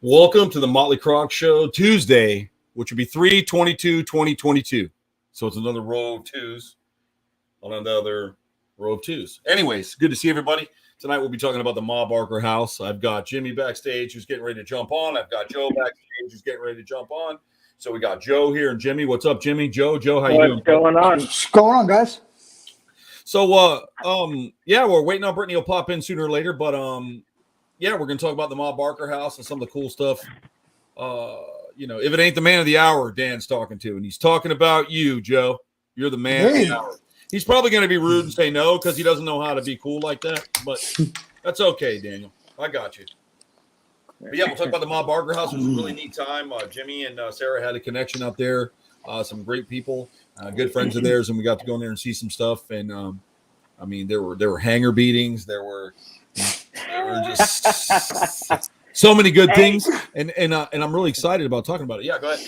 Welcome to the Motley Croc Show Tuesday, which would be 3/22/2022. So it's another row of twos on another row of twos. Anyways, good to see everybody. Tonight we'll be talking about the Ma Barker house. I've got Jimmy backstage who's getting ready to jump on. I've got Joe backstage who's getting ready to jump on. So we got Joe here and Jimmy. What's up, Jimmy? Joe, how you doing? What's going on? What's going on, guys? So yeah, we're waiting on Brittany will pop in sooner or later, but yeah, we're gonna talk about the Ma Barker house and some of the cool stuff. If it ain't the man of the hour, Dan's talking to, and he's talking about you, Joe. You're the man of the hour. He's probably gonna be rude and say no because he doesn't know how to be cool like that, but that's okay, Daniel. I got you. But yeah, we'll talk about the Ma Barker house. It was a really neat time. Jimmy and Sarah had a connection out there. Some great people, good friends of theirs, and we got to go in there and see some stuff. And I mean, there were hanger beatings. There were just so many good things, and I'm really excited about talking about it. Yeah, go ahead.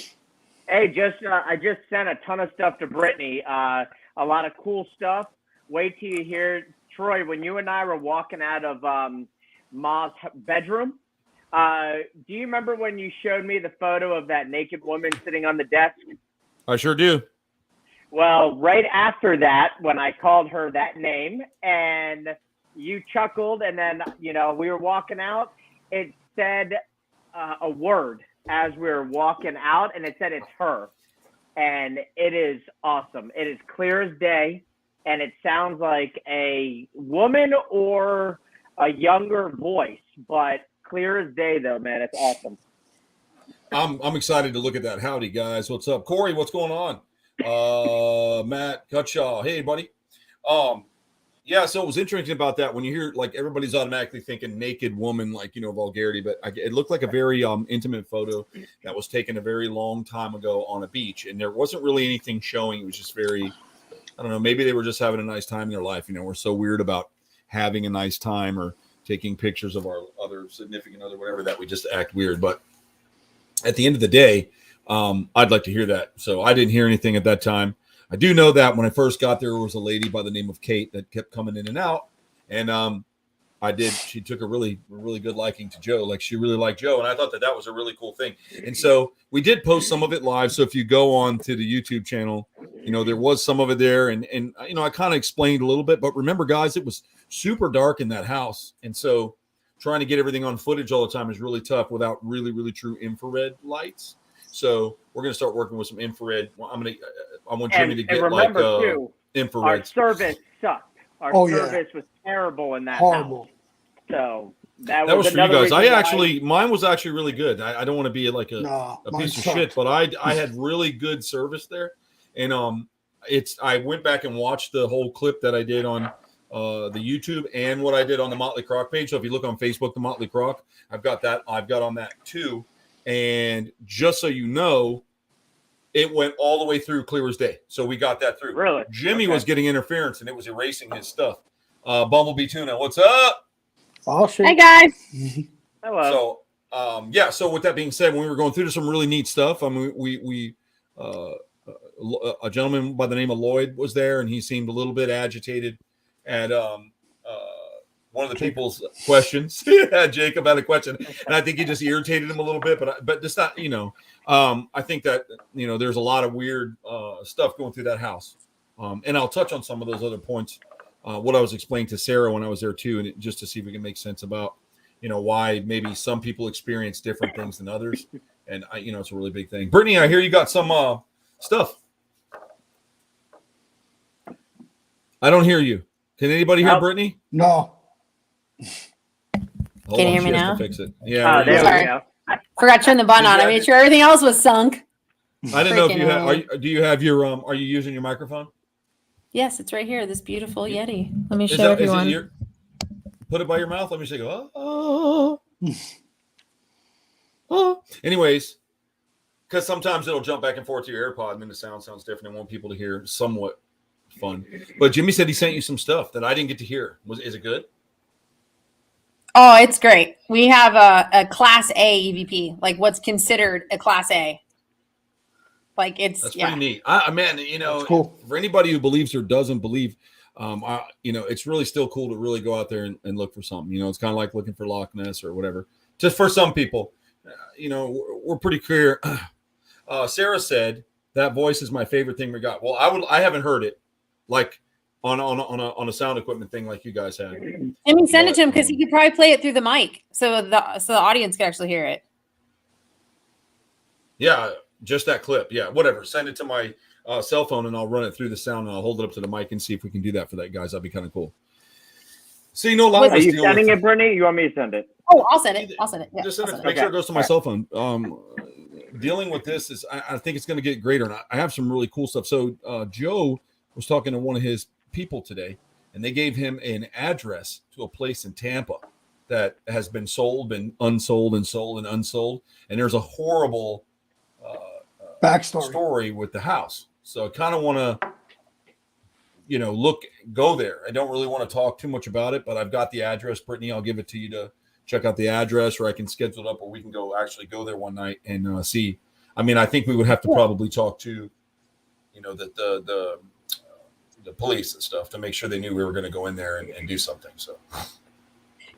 Hey, I just sent a ton of stuff to Brittany. A lot of cool stuff. Wait till you hear, Troy, when you and I were walking out of Ma's bedroom. Do you remember when you showed me the photo of that naked woman sitting on the desk? I sure do. Well, right after that, when I called her that name and you chuckled, and then, we were walking out, it said a word as we were walking out, and it said it's her. And it is awesome. It is clear as day, and it sounds like a woman or a younger voice, but clear as day, though, man. It's awesome. I'm excited to look at that. Howdy, guys. What's up? Corey, what's going on? Matt Cutshaw. Hey, buddy. Yeah, so it was interesting about that when you hear, like, everybody's automatically thinking naked woman, like, vulgarity, but it looked like a very intimate photo that was taken a very long time ago on a beach, and there wasn't really anything showing. It was just very, I don't know, maybe they were just having a nice time in their life. We're so weird about having a nice time or taking pictures of our other significant other, whatever, that we just act weird. But at the end of the day, I'd like to hear that. So I didn't hear anything at that time. I do know that when I first got there was a lady by the name of Kate that kept coming in and out. And she took a really, really good liking to Joe. Like, she really liked Joe. And I thought that was a really cool thing. And so we did post some of it live. So if you go on to the YouTube channel, there was some of it there. And I kind of explained a little bit. But remember, guys, it was super dark in that house. And so trying to get everything on footage all the time is really tough without really, really true infrared lights. So we're going to start working with some infrared. I want Jimmy to get too, infrared. Our service sucked. Our service was terrible in that house. So that was for you guys. Mine was actually really good. I don't want to be like a piece of shit, but I had really good service there. And I went back and watched the whole clip that I did on the YouTube and what I did on the Motley Croc page. So if you look on Facebook, the Motley Croc, I've got on that too. And just so you know, it went all the way through clear as day. So we got that through. Really? Jimmy was getting interference, and it was erasing his stuff. Bumblebee Tuna, what's up? Oh, shit. Hey, guys. Hello. So, so with that being said, when we were going through some really neat stuff, I mean, a gentleman by the name of Lloyd was there, and he seemed a little bit agitated at one of the people's questions. Jacob had a question, and I think he just irritated him a little bit. But just not, I think that there's a lot of weird stuff going through that house, and I'll touch on some of those other points. What I was explaining to Sarah when I was there too, and just to see if we can make sense about why maybe some people experience different things than others, and it's a really big thing. Brittany, I hear you got some stuff. I don't hear you. Can anybody hear Brittany? No. Can you hear me now? Fix it. Yeah. There we go. Forgot to turn the button on. I made sure everything else was sunk. I didn't know if you have. Do you have your? Are you using your microphone? Yes, it's right here. This beautiful Yeti. Let me show everyone. Put it by your mouth. Let me say go. Anyways, because sometimes it'll jump back and forth to your AirPod, and then the sound sounds different. I want people to hear somewhat fun. But Jimmy said he sent you some stuff that I didn't get to hear. Is it good? Oh, it's great. We have a Class A EVP, like what's considered a Class A. Like that's pretty neat. Cool. For anybody who believes or doesn't believe, it's really still cool to really go out there and look for something. It's kind of like looking for Loch Ness or whatever. Just for some people, we're pretty clear. Sarah said that voice is my favorite thing we got. Well, I haven't heard it like on a sound equipment thing like you guys had. I mean, send it to him because he could probably play it through the mic, so the audience can actually hear it. Yeah, just that clip. Yeah, whatever. Send it to my cell phone and I'll run it through the sound and I'll hold it up to the mic and see if we can do that for that, guys. That'd be kind of cool. So a lot of us. Are you sending it, Brittany? You want me to send it? Oh, I'll send it. Yeah, just send it. Make sure it goes to my cell phone. Dealing with this is, I think it's going to get greater, and I have some really cool stuff. So Joe was talking to one of his people today, and they gave him an address to a place in Tampa that has been sold, been unsold, and sold and unsold, and there's a horrible story with the house. So I kind of want to, go there. I don't really want to talk too much about it, but I've got the address. Brittany, I'll give it to you to check out the address, or I can schedule it up, or we can actually go there one night and see. I mean, I think we would have to probably talk to, the police and stuff to make sure they knew we were going to go in there and do something. So,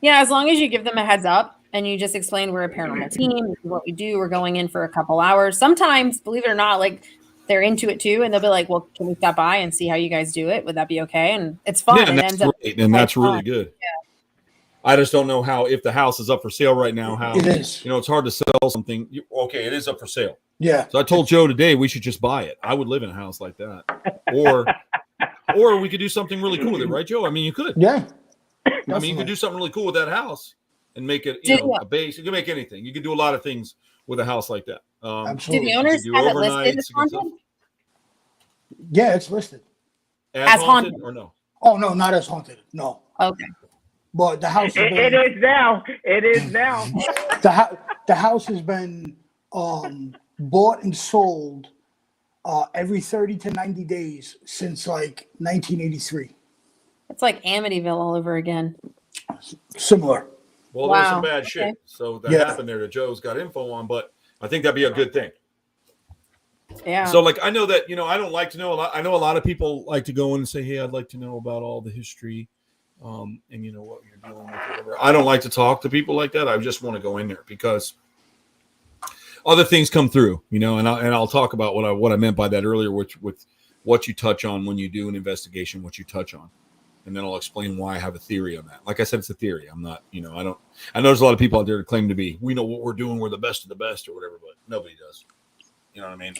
yeah, as long as you give them a heads up and you just explain we're a paranormal team, this is what we do. We're going in for a couple hours. Sometimes, believe it or not, like they're into it too, and they'll be like, "Well, can we stop by and see how you guys do it? Would that be okay?" And it's fun. Yeah, and that's great, and that's really good. Yeah. I just don't know if the house is up for sale right now. How it is. It's hard to sell something. Okay, it is up for sale. Yeah. So I told Joe today we should just buy it. I would live in a house like that, or we could do something really cool with it, right, Joe? I mean, you could. Yeah. I mean, you could do something really cool with that house and make it, a base. You can make anything. You can do a lot of things with a house like that. Absolutely. Do the owners have it listed as haunted? Yeah, it's listed. As haunted or no? Oh, no, not as haunted. No. Okay. But the house. It is now. It is now. The house has been bought and sold every 30 to 90 days since like 1983. It's like Amityville all over again. Similar. Well, there's some bad shit. So that happened there that Joe's got info on, but I think that'd be a good thing. Yeah. So I know that, I don't like to know a lot. I know a lot of people like to go in and say, hey, I'd like to know about all the history and what you're dealing with. Whatever. I don't like to talk to people like that. I just want to go in there because other things come through, and I'll talk about what I meant by that earlier, which with what you touch on when you do an investigation, what you touch on. And then I'll explain why I have a theory on that. Like I said, it's a theory. I'm not, I know there's a lot of people out there that claim to be, we know what we're doing. We're the best of the best or whatever, but nobody does. You know what I mean?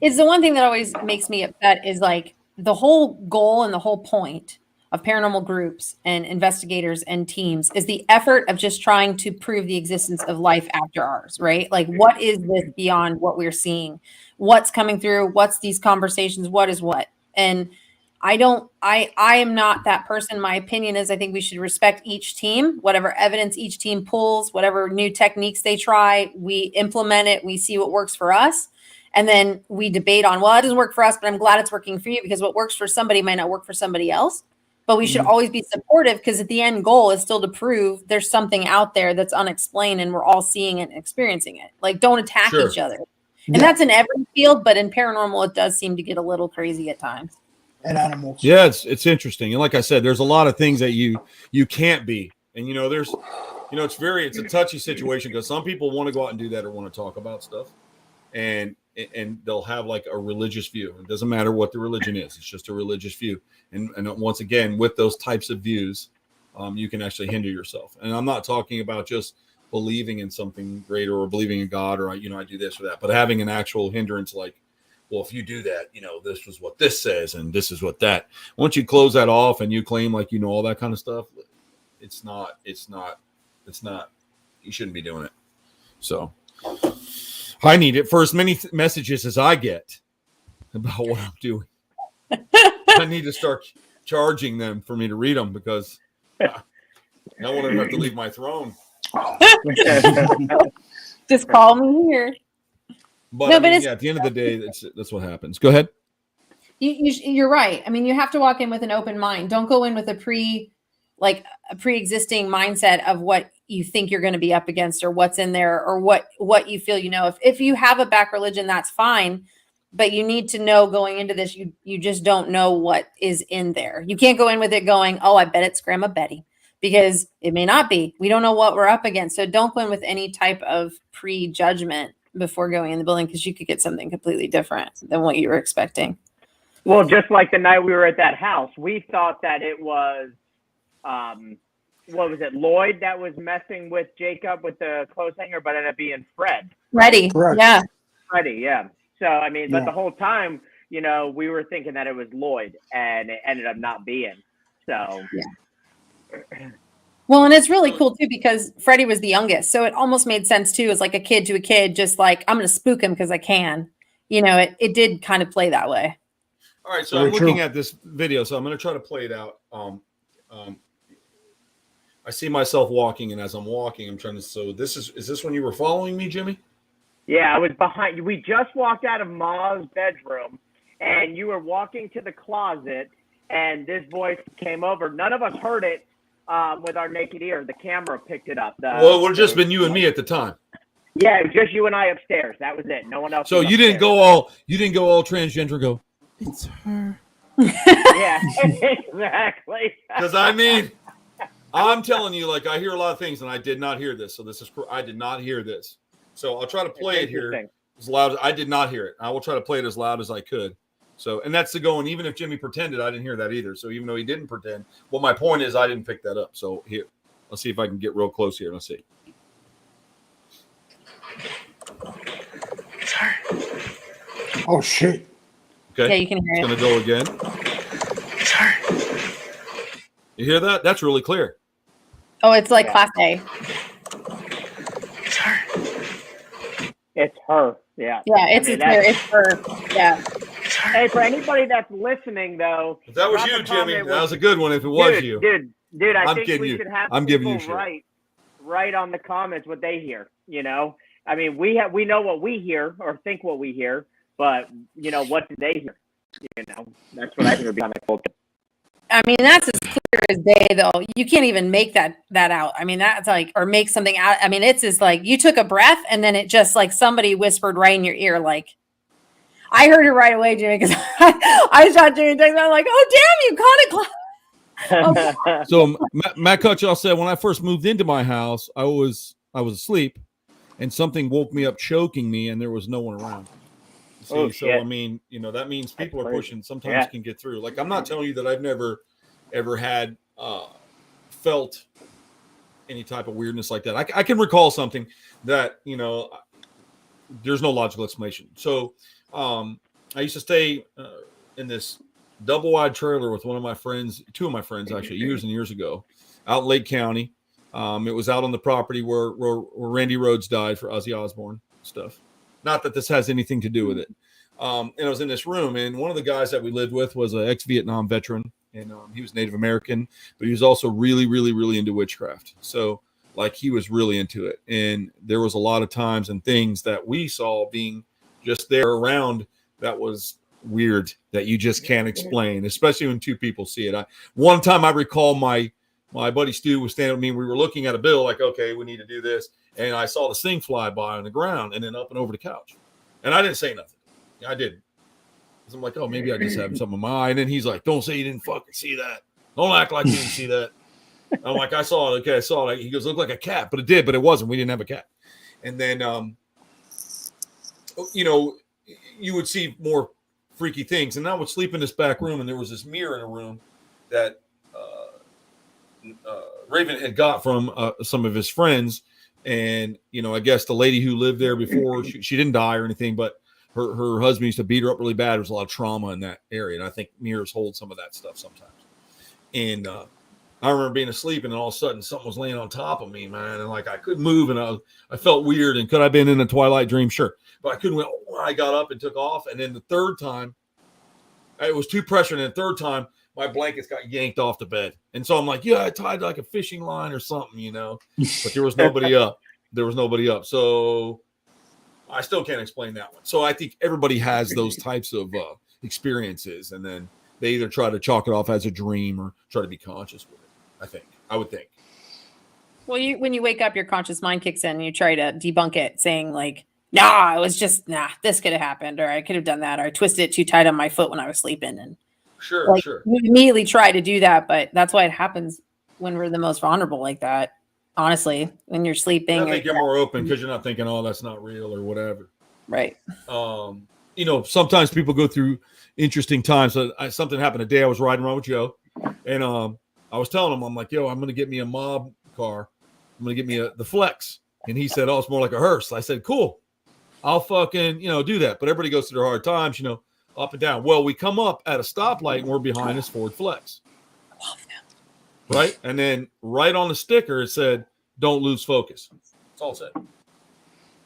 It's the one thing that always makes me upset is like the whole goal and the whole point of paranormal groups and investigators and teams is the effort of just trying to prove the existence of life after ours, right? Like what is this beyond what we're seeing? What's coming through? What's these conversations? What is what? And I am not that person. My opinion is I think we should respect each team, whatever evidence each team pulls, whatever new techniques they try, we implement it, we see what works for us. And then we debate on, well, it doesn't work for us, but I'm glad it's working for you because what works for somebody might not work for somebody else. But we should always be supportive because at the end goal is still to prove there's something out there that's unexplained and we're all seeing it and experiencing it. Like don't attack each other. And that's in every field, but in paranormal, it does seem to get a little crazy at times. And animals. Yeah, it's interesting. And like I said, there's a lot of things that you can't be. And there's it's a touchy situation because some people want to go out and do that or want to talk about stuff. And they'll have like a religious view. It doesn't matter what the religion is. It's just a religious view. And once again, with those types of views, you can actually hinder yourself. And I'm not talking about just believing in something greater or believing in God or, I do this or that, but having an actual hindrance like, well, if you do that, this is what this says and this is what that. Once you close that off and you claim like all that kind of stuff, it's not. You shouldn't be doing it. So I need it for as many messages as I get about what I'm doing. I need to start charging them for me to read them because I don't want to have to leave my throne. Just call me here. But, at the end of the day, that's what happens. Go ahead. You're right. I mean, you have to walk in with an open mind. Don't go in with a pre-existing mindset of what you think you're going to be up against or what's in there or what you feel, if you have a back religion, that's fine. But you need to know going into this, you just don't know what is in there. You can't go in with it going, oh, I bet it's Grandma Betty. because it may not be. We don't know what we're up against. So don't go in with any type of prejudgment before going in the building, because you could get something completely different than what you were expecting. Well, just like the night we were at that house, we thought that it was, what was it, Lloyd that was messing with Jacob with the clothes hanger, but ended up being Freddie. Correct. Yeah. Freddie, yeah. So, I mean, but the whole time, you know, we were thinking that it was Lloyd, and it ended up not being. So, yeah. Well, and it's really cool too, because Freddie was the youngest. So it almost made sense too, as like a kid to a kid, just like, I'm going to spook him because I can. You know, it did kind of play that way. All right. So I'm looking at this video, so I'm going to try to play it out. I see myself walking, and as I'm walking, I'm trying to. So is this when you were following me, Jimmy? Yeah, I was behind you. We just walked out of Ma's bedroom, and you were walking to the closet, and this voice came over. None of us heard it with our naked ear. The camera picked it up. Well, it would have just been you and me at the time. Yeah, it was just you and I upstairs. That was it. No one else. So you didn't go all transgender and go, it's her. Yeah, exactly. Because I mean, I'm telling you, like, I hear a lot of things, and I did not hear this. So I did not hear this. So I'll try to play it here as loud as I did not hear it. I will try to play it as loud as I could. So, and that's the going, even if Jimmy pretended, I didn't hear that either. So even though he didn't pretend, well, my point is I didn't pick that up. So here, let's see if I can get real close here. Let's see. Sorry. Oh, shit. Okay. Yeah, you can hear it. It's going to go again. Sorry. You hear that? That's really clear. Oh, it's like Class A. It's her. Yeah. Yeah, it's her. Yeah. Hey, for anybody that's listening, though. If that was you, Jimmy, that was a good one. If it was you. Dude, I think we should have people write on the comments what they hear, you know? I mean, we know what we hear or think what we hear, but, you know, what do they hear? You know, that's what I think would be on the culture. I mean, that's as clear as day, though. You can't even make that out. I mean, that's like, or make something out. I mean, it's just like you took a breath and then it just like somebody whispered right in your ear. Like, I heard it right away, Jimmy, because I shot Jimmy text. I'm like, oh, damn, you caught it. So Matt Cutchaw said, when I first moved into my house, I was asleep and something woke me up choking me and there was no one around. See, so I mean, you know, that means people are pushing, sometimes can get through. Like, I'm not telling you that I've never ever had felt any type of weirdness like that. I can recall something that, you know, there's no logical explanation. So I used to stay in this double wide trailer with one of my friends, two of my friends actually, years and years ago, out in Lake County. It was out on the property where Randy Rhoads died for Ozzy Osbourne stuff. Not that this has anything to do with it. And I was in this room, and one of the guys that we lived with was an ex-Vietnam veteran, and he was Native American, but he was also really, really, really into witchcraft. So, like, he was really into it. And there was a lot of times and things that we saw being just there around that was weird, that you just can't explain, especially when two people see it. One time I recall my buddy Stu was standing with me, and we were looking at a bill, like, okay, we need to do this. And I saw this thing fly by on the ground and then up and over the couch. And I didn't say nothing. I didn't. I'm like, oh, maybe I just have something in my eye. And then he's like, don't say you didn't fucking see that. Don't act like you didn't see that. I'm like, I saw it. Okay, I saw it. He goes, looked like a cat. But it did, but it wasn't. We didn't have a cat. And then, you know, you would see more freaky things. And I would sleep in this back room, and there was this mirror in a room that Raven had got from some of his friends. And, you know, I guess the lady who lived there before, she didn't die or anything, but her husband used to beat her up really bad. There was a lot of trauma in that area. And I think mirrors hold some of that stuff sometimes. And I remember being asleep, and then all of a sudden something was laying on top of me, man. And like, I couldn't move, and I felt weird. And could I have been in a twilight dream? Sure. But I couldn't. I got up and took off. And then the third time, it was too pressured. And the third time, my blankets got yanked off the bed. And so I'm like, yeah, I tied like a fishing line or something, you know, but there was nobody up. There was nobody up. So I still can't explain that one. So I think everybody has those types of experiences, and then they either try to chalk it off as a dream or try to be conscious with it. I would think. Well, when you wake up, your conscious mind kicks in and you try to debunk it, saying like, nah, it was just, this could have happened, or I could have done that, or I twisted it too tight on my foot when I was sleeping. And Sure. you immediately try to do that, but that's why it happens when we're the most vulnerable like that. Honestly, when you're sleeping, I think you're more open because you're not thinking, "Oh, that's not real" or whatever. Right. Sometimes people go through interesting times. So something happened today. I was riding around with Joe, and I was telling him, I'm like, "Yo, I'm going to get me a mob car. I'm going to get me the Flex." And he said, "Oh, it's more like a hearse." I said, "Cool. I'll fucking, do that." But everybody goes through their hard times, up and down. Well, we come up at a stoplight and we're behind this Ford Flex. Right? And then right on the sticker, it said, "Don't lose focus." That's all it said.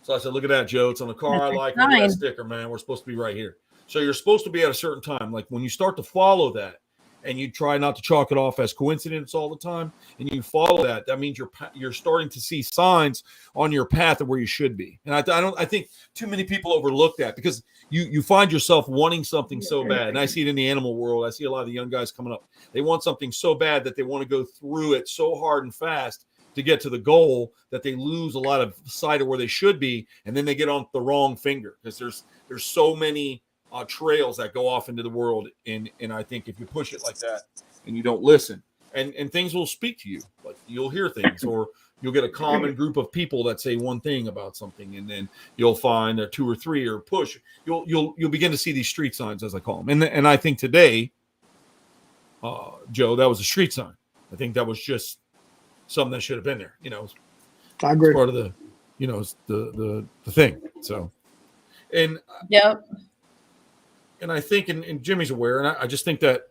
So I said, "Look at that, Joe. It's on the car I like. Look at that sticker, man. We're supposed to be right here." So you're supposed to be at a certain time. Like when you start to follow that and you try not to chalk it off as coincidence all the time, and you follow that, that means you're starting to see signs on your path of where you should be. And I think too many people overlook that because you find yourself wanting something so bad. And I see it in the animal world. I see a lot of the young guys coming up. They want something so bad that they want to go through it so hard and fast to get to the goal that they lose a lot of sight of where they should be. And then they get on the wrong finger because there's so many trails that go off into the world. And I think if you push it like that and you don't listen, and things will speak to you, like you'll hear things, or you'll get a common group of people that say one thing about something, and then you'll find a two or three or push. You'll begin to see these street signs, as I call them. And I think today, Joe, that was a street sign. I think that was just something that should have been there. I agree. Part of the, the thing. So, and yep. And I think, and Jimmy's aware, and I just think that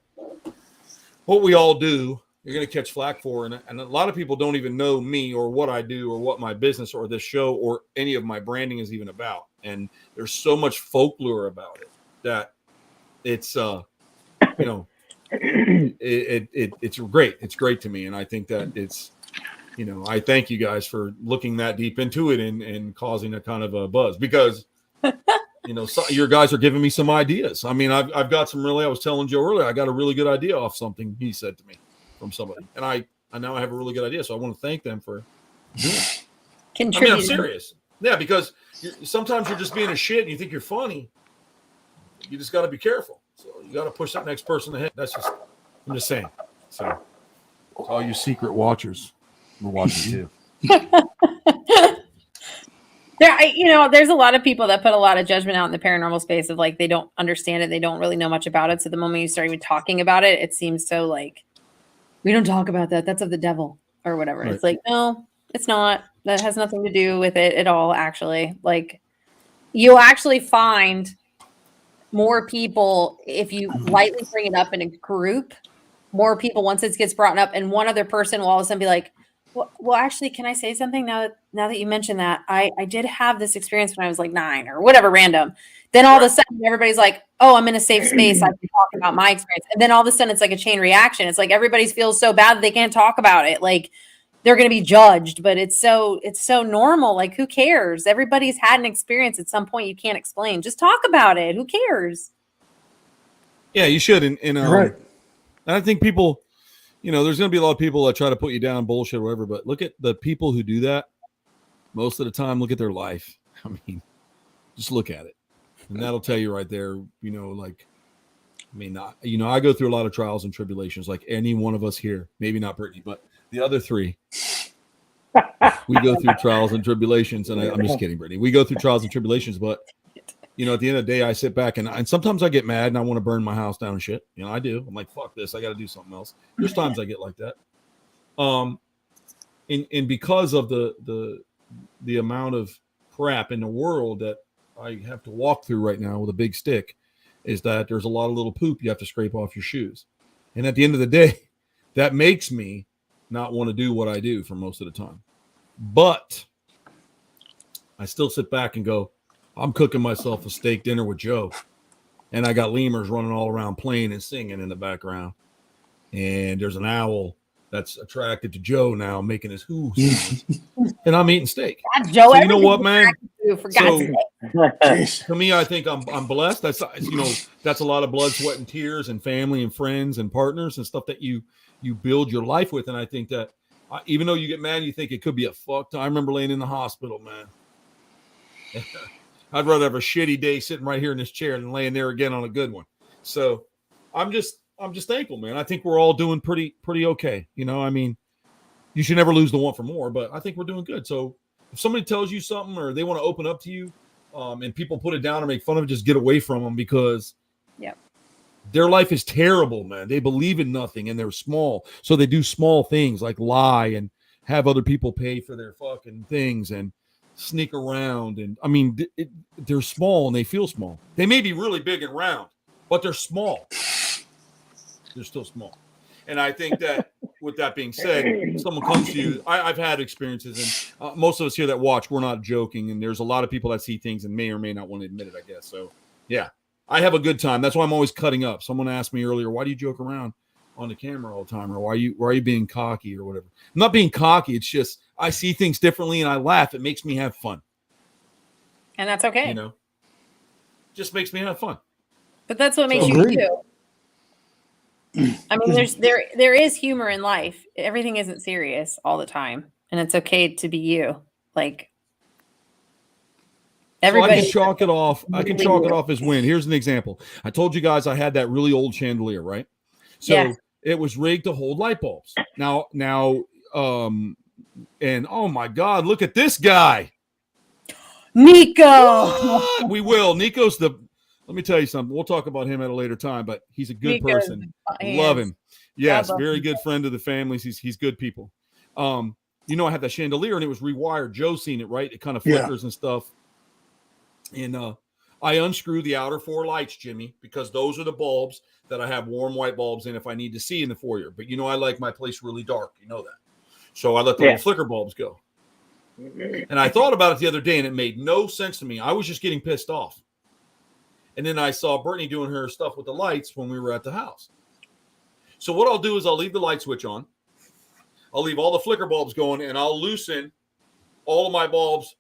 what we all do, you're going to catch flack for. And a lot of people don't even know me or what I do or what my business or this show or any of my branding is even about. And there's so much folklore about it that it's, it's great. It's great to me. And I think that it's, I thank you guys for looking that deep into it and causing a kind of a buzz because your guys are giving me some ideas. I mean, I've got some I was telling Joe earlier, I got a really good idea off something he said to me from somebody. And I now have a really good idea. So I want to thank them for doing it. I mean, I'm serious. Yeah, because sometimes you're just being a shit and you think you're funny. You just got to be careful. So you got to push that next person ahead. I'm just saying. So all you secret watchers, we're watching too. There's a lot of people that put a lot of judgment out in the paranormal space of like they don't understand it, they don't really know much about it. So the moment you start even talking about it, it seems so like we don't talk about that. That's of the devil or whatever. Right. It's like, no, it's not. That has nothing to do with it at all. Actually, like you'll actually find more people if you lightly bring it up in a group. More people once it gets brought up, and one other person will all of a sudden be like, well, actually, can I say something now that you mentioned that? I did have this experience when I was like 9 or whatever, random. Then all of a sudden everybody's like, oh, I'm in a safe space. I can talk about my experience. And then all of a sudden it's like a chain reaction. It's like everybody feels so bad that they can't talk about it. Like they're going to be judged, but it's so normal. Like who cares? Everybody's had an experience at some point you can't explain. Just talk about it. Who cares? Yeah, you should. Right. And I think people, there's going to be a lot of people that try to put you down, bullshit, or whatever. But look at the people who do that. Most of the time, look at their life. I mean, just look at it. And that'll tell you right there, I go through a lot of trials and tribulations like any one of us here. Maybe not Brittany, but the other three. We go through trials and tribulations. And I'm just kidding, Brittany. We go through trials and tribulations, but at the end of the day, I sit back and sometimes I get mad and I want to burn my house down and shit. I do. I'm like, fuck this. I got to do something else. There's times I get like that. And because of the amount of crap in the world that I have to walk through right now with a big stick, is that there's a lot of little poop you have to scrape off your shoes. And at the end of the day, that makes me not want to do what I do for most of the time. But I still sit back and go, I'm cooking myself a steak dinner with Joe. And I got lemurs running all around playing and singing in the background. And there's an owl that's attracted to Joe now making his hoo. And I'm eating steak. God, Joe, so you know what, man? To me, I think I'm blessed. That's that's a lot of blood, sweat, and tears, and family and friends and partners and stuff that you build your life with. And I think that even though you get mad, you think it could be a fucked. I remember laying in the hospital, man. I'd rather have a shitty day sitting right here in this chair than laying there again on a good one. So I'm just thankful, man. I think we're all doing pretty okay. I mean, you should never lose the want for more, but I think we're doing good. So if somebody tells you something or they want to open up to you, and people put it down or make fun of it, just get away from them, because their life is terrible, man. They believe in nothing and they're small. So they do small things like lie and have other people pay for their fucking things and sneak around. And I mean, they're small and they feel small. They may be really big and round, but they're small. They're still small. And I think that with that being said, someone comes to you. I've had experiences, and most of us here that watch, we're not joking. And there's a lot of people that see things and may or may not want to admit it, I guess. So, yeah, I have a good time. That's why I'm always cutting up. Someone asked me earlier, why do you joke around on the camera all the time? Or why are you being cocky or whatever? I'm not being cocky. It's just I see things differently and I laugh. It makes me have fun. And that's okay. You know, just makes me have fun. But that's what makes you you. I mean, there is humor in life. Everything isn't serious all the time, and it's okay to be you. Like everybody, so I can chalk it off. I can chalk it off as win. Here's an example. I told you guys I had that really old chandelier, right? So it was rigged to hold light bulbs. Now, and oh my God, look at this guy, Nico. What? We will. Nico's the. Let me tell you something. We'll talk about him at a later time, but he's a good person. Love him. Yes, very good friend of the families. He's good people. I had that chandelier and it was rewired. Joe's seen it, right? It kind of flickers and stuff. And I unscrew the outer 4 lights, Jimmy, because those are the bulbs that I have warm white bulbs in if I need to see in the foyer. But I like my place really dark. You know that. So I let the little flicker bulbs go. And I thought about it the other day and it made no sense to me. I was just getting pissed off. And then I saw Brittany doing her stuff with the lights when we were at the house. So what I'll do is I'll leave the light switch on. I'll leave all the flicker bulbs going, and I'll loosen all of my bulbs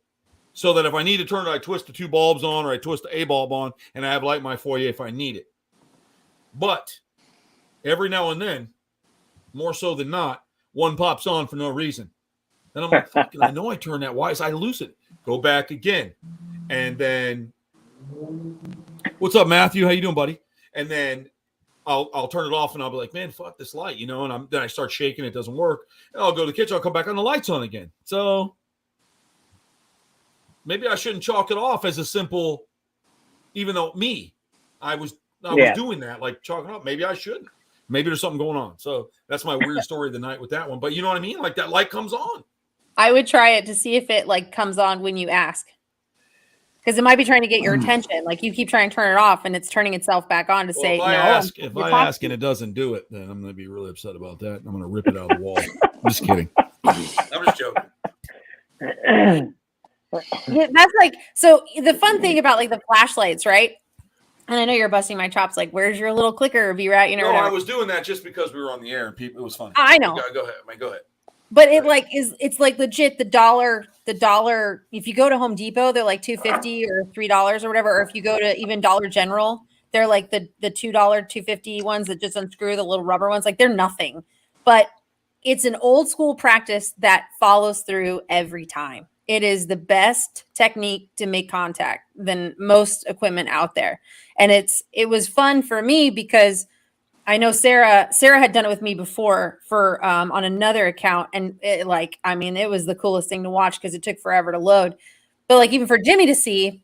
so that if I need to turn it, I twist the 2 bulbs on or I twist the A bulb on, and I have light in my foyer if I need it. But every now and then, more so than not, one pops on for no reason. And I'm like, fuck, I know I turned that. Why? So I loosen it. Go back again. And then... What's up, Matthew? How you doing, buddy? And then I'll turn it off and I'll be like, man, fuck this light, and then I start shaking, it doesn't work. And I'll go to the kitchen, I'll come back on, the lights on again. So maybe I shouldn't chalk it off as a simple, even though I was doing that, like chalking up. Maybe I shouldn't. Maybe there's something going on. So that's my weird story of the night with that one. But you know what I mean? Like that light comes on. I would try it to see if it comes on when you ask. Because it might be trying to get your attention. Like you keep trying to turn it off and it's turning itself back on to say, if I ask and it doesn't do it, then I'm going to be really upset about that. I'm going to rip it out of the wall. I'm just kidding. I'm just joking. That's so the fun thing about the flashlights, right? And I know you're busting my chops. Like, where's your little clicker? Be right, No, I was doing that just because we were on the air and people. It was funny. I know. Go ahead, man. Go ahead. But it it's legit the dollar. If you go to Home Depot, they're like $2.50 or $3 or whatever. Or if you go to even Dollar General, they're like the $2, $2.50 ones that just unscrew the little rubber ones. Like they're nothing, but it's an old school practice that follows through every time. It is the best technique to make contact than most equipment out there. And it was fun for me because I know Sarah had done it with me before for on another account. And it was the coolest thing to watch because it took forever to load. But even for Jimmy to see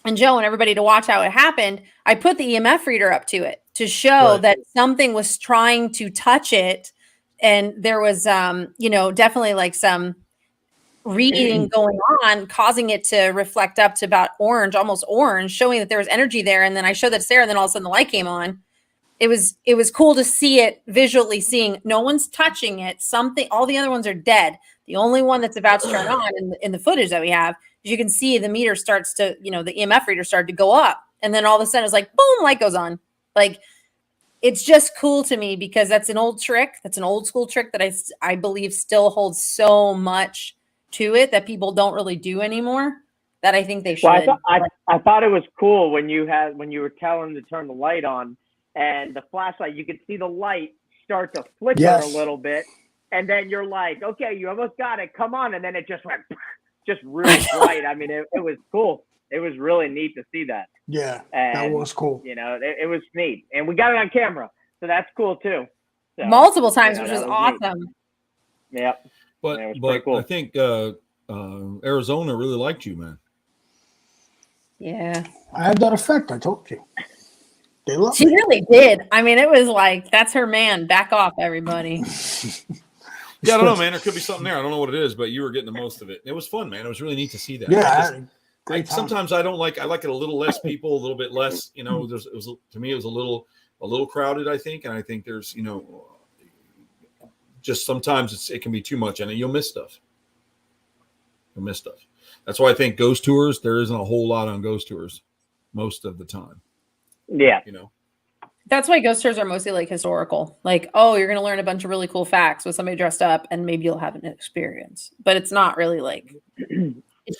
and Joe and everybody to watch how it happened, I put the EMF reader up to it to show that something was trying to touch it. And there was, definitely some reading going on, causing it to reflect up to about orange, almost orange, showing that there was energy there. And then I showed that to Sarah, and then all of a sudden the light came on. It was cool to see it visually, seeing no one's touching it. All the other ones are dead. The only one that's about to turn on in the footage that we have, is you can see the meter starts to, the EMF reader started to go up. And then all of a sudden it's like, boom, light goes on. It's just cool to me because that's an old trick. That's an old school trick that I believe still holds so much to it that people don't really do anymore that I think they should. Well, I thought it was cool when you were telling them to turn the light on and the flashlight, you could see the light start to flicker a little bit. And then you're like, okay, you almost got it. Come on. And then it just went just really bright. I mean, it was cool. It was really neat to see that. Yeah, that was cool. It was neat. And we got it on camera. So that's cool too. So, multiple times, which was awesome. Neat. Yep. But cool. I think Arizona really liked you, man. Yeah. I had that effect. I told you. They loved She really did. I mean, it was like, that's her man. Back off, everybody. Yeah, I don't know, man. There could be something there. I don't know what it is, but you were getting the most of it. It was fun, man. It was really neat to see that. Yeah, sometimes I don't like. I like it a little less people, a little bit less. You know, to me it was a little crowded. I think, and I think there's just sometimes it can be too much, and you'll miss stuff. That's why I think ghost tours. There isn't a whole lot on ghost tours most of the time. Yeah, That's why ghost tours are mostly like historical. Like, oh, you're going to learn a bunch of really cool facts with somebody dressed up, and maybe you'll have an experience. But it's not really like.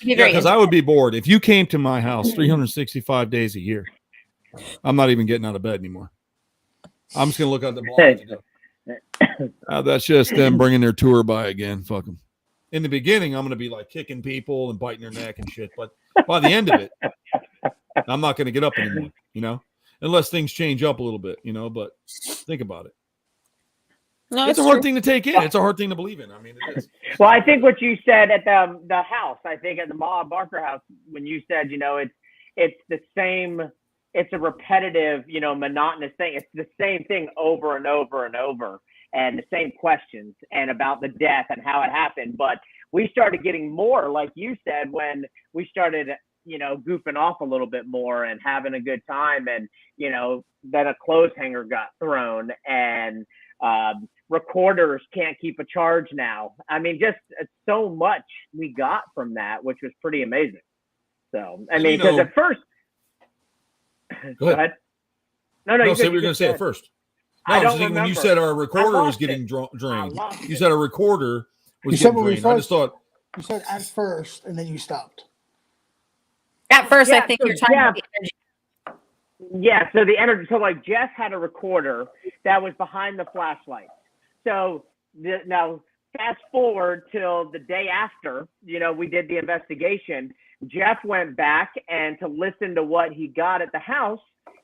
Because I would be bored if you came to my house 365 days a year. I'm not even getting out of bed anymore. I'm just going to look out the blinds and go, that's just them bringing their tour by again. Fuck them. In the beginning, I'm going to be like kicking people and biting their neck and shit. But by the end of it, I'm not going to get up anymore, unless things change up a little bit, But think about it. No, it's a hard thing to take in. It's a hard thing to believe in. I mean, it is. Well, I think what you said at the house, I think at the Ma Barker house, when you said, it's the same, it's a repetitive, monotonous thing. It's the same thing over and over and over, and the same questions and about the death and how it happened. But we started getting more, like you said, when we started, goofing off a little bit more and having a good time. And, then a clothes hanger got thrown, and recorders can't keep a charge now. I mean, just so much we got from that, which was pretty amazing. So, I mean, because at first, go ahead. No, you said we were going to say it first. No, I was thinking when you said our recorder was getting drained. You said our recorder was getting drained. I just thought you said at first, and then you stopped. At first, I think you're talking about the energy. Yeah, so the energy. So like Jess had a recorder that was behind the flashlight. So now fast forward till the day after, we did the investigation. Jeff went back and to listen to what he got at the house,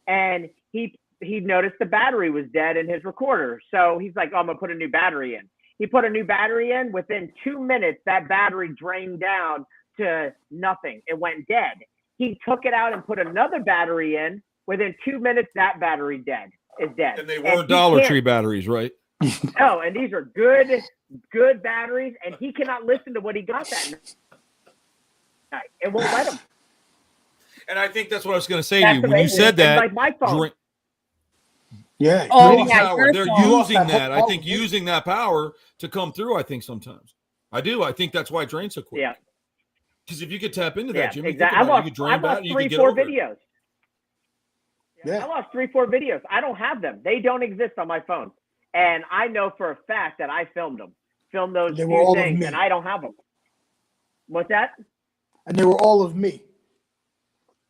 and he noticed the battery was dead in his recorder. So he's like, I'm gonna put a new battery in. He put a new battery in. Within 2 minutes, that battery drained down to nothing. It went dead. He took it out and put another battery in. Within 2 minutes, that battery is dead. And they were Dollar Tree batteries, right? No, and these are good batteries, and he cannot listen to what he got that night. It won't let him. And I think that's what I was going to say to you. When you said that, like my phone. Power, they're using that. I think using that power to come through, I think sometimes. I do. I think that's why it drains so quick. Yeah. Because if you could tap into that, Jimmy, exactly. I lost 3-4 videos. Yeah. I lost 3-4 videos. I don't have them. They don't exist on my phone. And I know for a fact that I filmed them. Filmed those few things, and I don't have them. What's that? And they were all of me.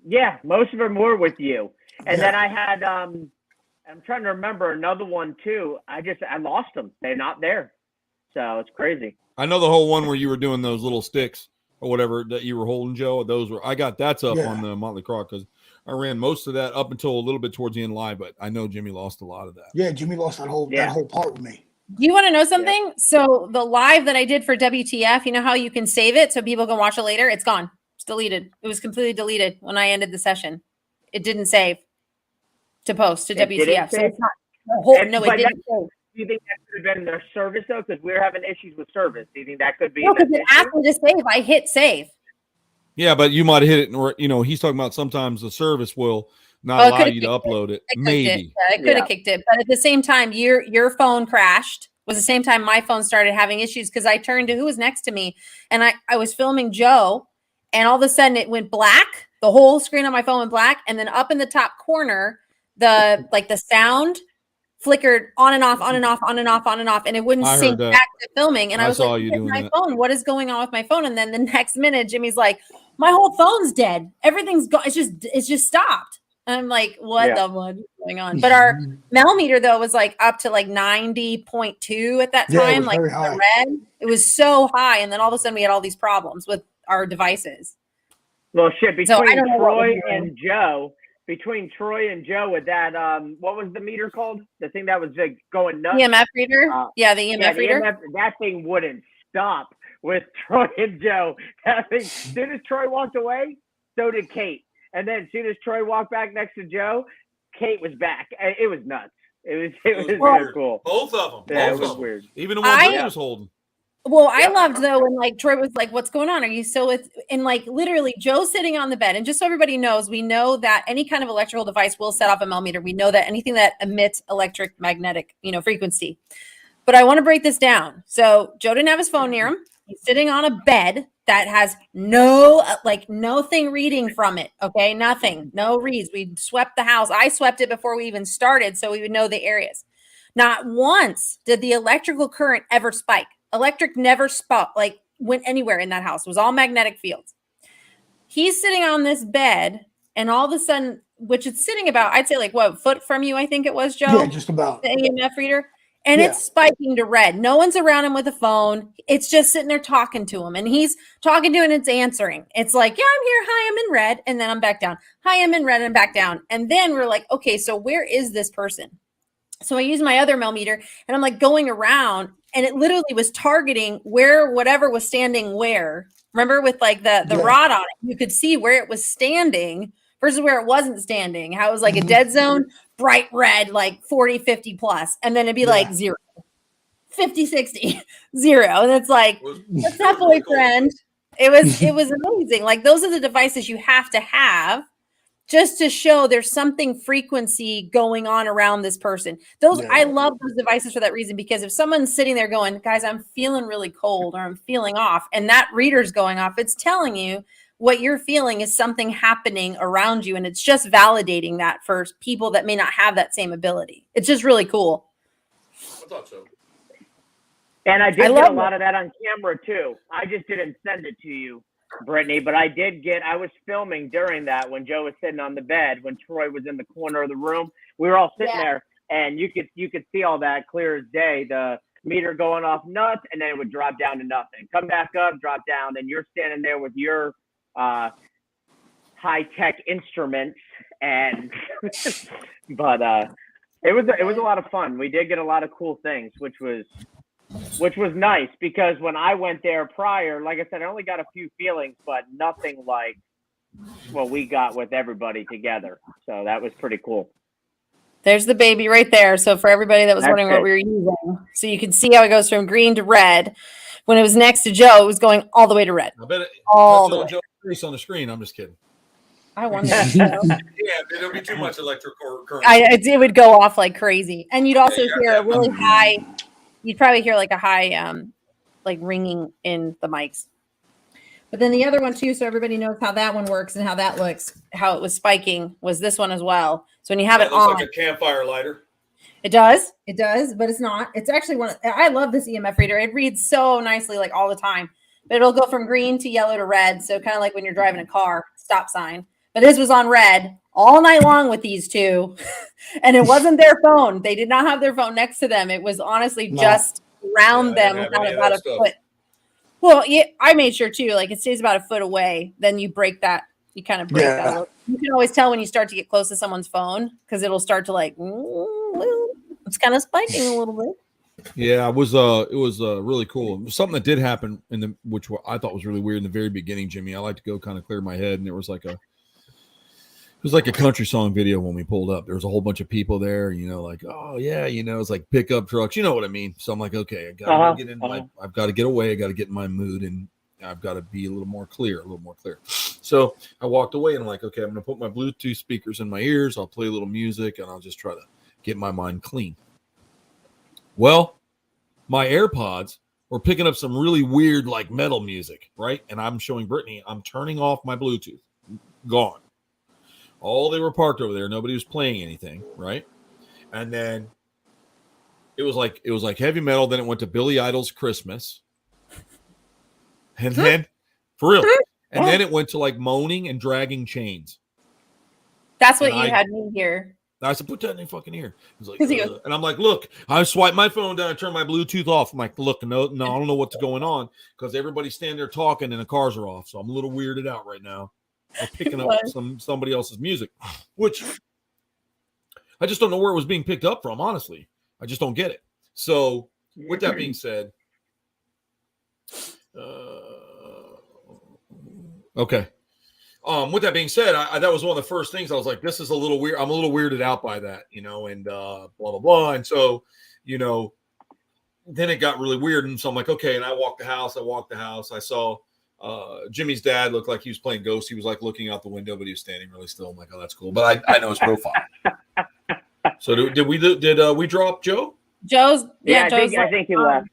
Yeah, most of them were with you. And then I had, I'm trying to remember another one too. I lost them. They're not there. So it's crazy. I know the whole one where you were doing those little sticks or whatever that you were holding, Joe. I got that's up on the Motley Croc because I ran most of that up until a little bit towards the end live, but I know Jimmy lost a lot of that. Yeah, Jimmy lost that whole part with me. Do you want to know something? Yeah. So the live that I did for WTF, you know how you can save it so people can watch it later? It's gone. It's deleted. It was completely deleted when I ended the session. It didn't save to post to WTF. So it's not it didn't save. Do you think that could have been their service though? Because we're having issues with service. Do you think that could be? No, because it asked me to save. I hit save. Yeah, but you might have hit it, or he's talking about sometimes the service will not allow you to upload it. Maybe I could have kicked it, but at the same time, your phone crashed. Was the same time my phone started having issues because I turned to who was next to me, and I was filming Joe, and all of a sudden it went black. The whole screen on my phone went black, and then up in the top corner, the sound flickered on and off, on and off, on and off, on and off, and it wouldn't sync back to filming. And I was like, my phone, what is going on with my phone? And then the next minute, Jimmy's like, my whole phone's dead. Everything's gone. It's just stopped. And I'm like, what the fuck is going on? But our millimeter though was like up to like 90.2 at that time, like the red. It was so high, and then all of a sudden we had all these problems with our devices. Well, shit, between Troy and Joe, between Troy and Joe with that. What was the meter called? The thing that was like going nuts. EMF reader. The EMF reader. That thing wouldn't stop with Troy and Joe. That thing. As soon as Troy walked away, so did Kate. And then as soon as Troy walked back next to Joe, Kate was back. It was nuts. It was very cool. Both of them. Yeah, it was weird. Even the one Joe was holding. Well, I loved though when like Troy was like, "What's going on? Are you still with?" And like literally, Joe's sitting on the bed, and just so everybody knows, we know that any kind of electrical device will set off a millimeter. We know that anything that emits electromagnetic, frequency. But I want to break this down. So Joe didn't have his phone near him. He's sitting on a bed that has nothing reading from it. Okay, nothing, no reads. We swept the house. I swept it before we even started, so we would know the areas. Not once did the electrical current ever spike. Electric never went anywhere in that house. It was all magnetic fields. He's sitting on this bed, and all of a sudden, which it's sitting about, I'd say like what, foot from you, I think it was, Joe? Yeah, just about. The EMF reader. And it's spiking to red. No one's around him with a phone. It's just sitting there talking to him. And he's talking to it and it's answering. It's like, yeah, I'm here. Hi, I'm in red. And then I'm back down. Hi, I'm in red and back down. And then we're like, okay, so where is this person? So I use my other millimeter and I'm like going around, and it literally was targeting where whatever was standing where. Remember with like the rod on it, you could see where it was standing versus where it wasn't standing. How it was like a dead zone, bright red, like 40, 50 plus. And then it'd be like 0, 50, 60, 0. And it's like, what's up, boyfriend? It was amazing. Like those are the devices you have to have just to show there's something frequency going on around this person. I love those devices for that reason, because if someone's sitting there going, guys, I'm feeling really cold or I'm feeling off, and that reader's going off, it's telling you what you're feeling is something happening around you. And it's just validating that for people that may not have that same ability. It's just really cool. I thought so. And I did get a lot of that on camera too. I just didn't send it to you, Brittany, but I was filming during that when Joe was sitting on the bed, when Troy was in the corner of the room. We were all sitting there, and you could see all that clear as day. The meter going off nuts, and then it would drop down to nothing. Come back up, drop down, then you're standing there with your high-tech instruments, and but it was a lot of fun. We did get a lot of cool things, which was nice, because when I went there prior, like I said, I only got a few feelings, but nothing like what we got with everybody together. So that was pretty cool. There's the baby right there. So for everybody that was wondering what we were using, so you can see how it goes from green to red. When it was next to Joe, it was going all the way to red. I bet it all the way. Joe's face on the screen. I'm just kidding. I wonder. Yeah, there'll be too much electrical current. It would go off like crazy, and you'd also hear a really high. You'd probably hear like a high, like ringing in the mics. But then the other one too, so everybody knows how that one works and how that looks. How it was spiking was this one as well. So when you have it on, like a campfire lighter. It does, but it's not. It's actually I love this EMF reader. It reads so nicely, like all the time. But it'll go from green to yellow to red. So kind of like when you're driving a car, stop sign. But his was on red all night long with these two. And it wasn't their phone. They did not have their phone next to them. It was honestly just around them about a foot. Well, I made sure too, like it stays about a foot away. Then you break that. You kind of break that. You can always tell when you start to get close to someone's phone, because it'll start to like, it's kind of spiking a little bit. Yeah, it was really cool. It was something that did happen which I thought was really weird in the very beginning, Jimmy. I like to go kind of clear my head, and it was like a country song video when we pulled up. There was a whole bunch of people there, like, oh yeah, it's like pickup trucks, you know what I mean? So I'm like, okay, I gotta get in I've got to get away, I got to get in my mood, and I've got to be a little more clear. So I walked away and I'm like, okay, I'm gonna put my Bluetooth speakers in my ears, I'll play a little music, and I'll just try to get my mind clean. Well, my AirPods were picking up some really weird like metal music, right? And I'm showing Brittany, I'm turning off my Bluetooth. Gone. All they were parked over there. Nobody was playing anything, right? And then it was like heavy metal. Then it went to Billy Idol's Christmas, and then for real, and then it went to like moaning and dragging chains. That's what you had me hear. I said, put that in your fucking ear. Like, and I'm like, look, I swiped my phone down and turned my Bluetooth off. I'm like, look, no, I don't know what's going on, because everybody's standing there talking and the cars are off. So I'm a little weirded out right now. or picking up somebody else's music, which I just don't know where it was being picked up from. Honestly, I just don't get it. So, with that being said, okay. With that being said, that was one of the first things I was like, this is a little weird. I'm a little weirded out by that, and blah, blah, blah. And so, then it got really weird. And so I'm like, okay. And I walked the house. I saw Jimmy's dad looked like he was playing Ghost. He was like looking out the window, but he was standing really still. I'm like, oh, that's cool. But I know his profile. So did we drop Joe? Joe's I think he left.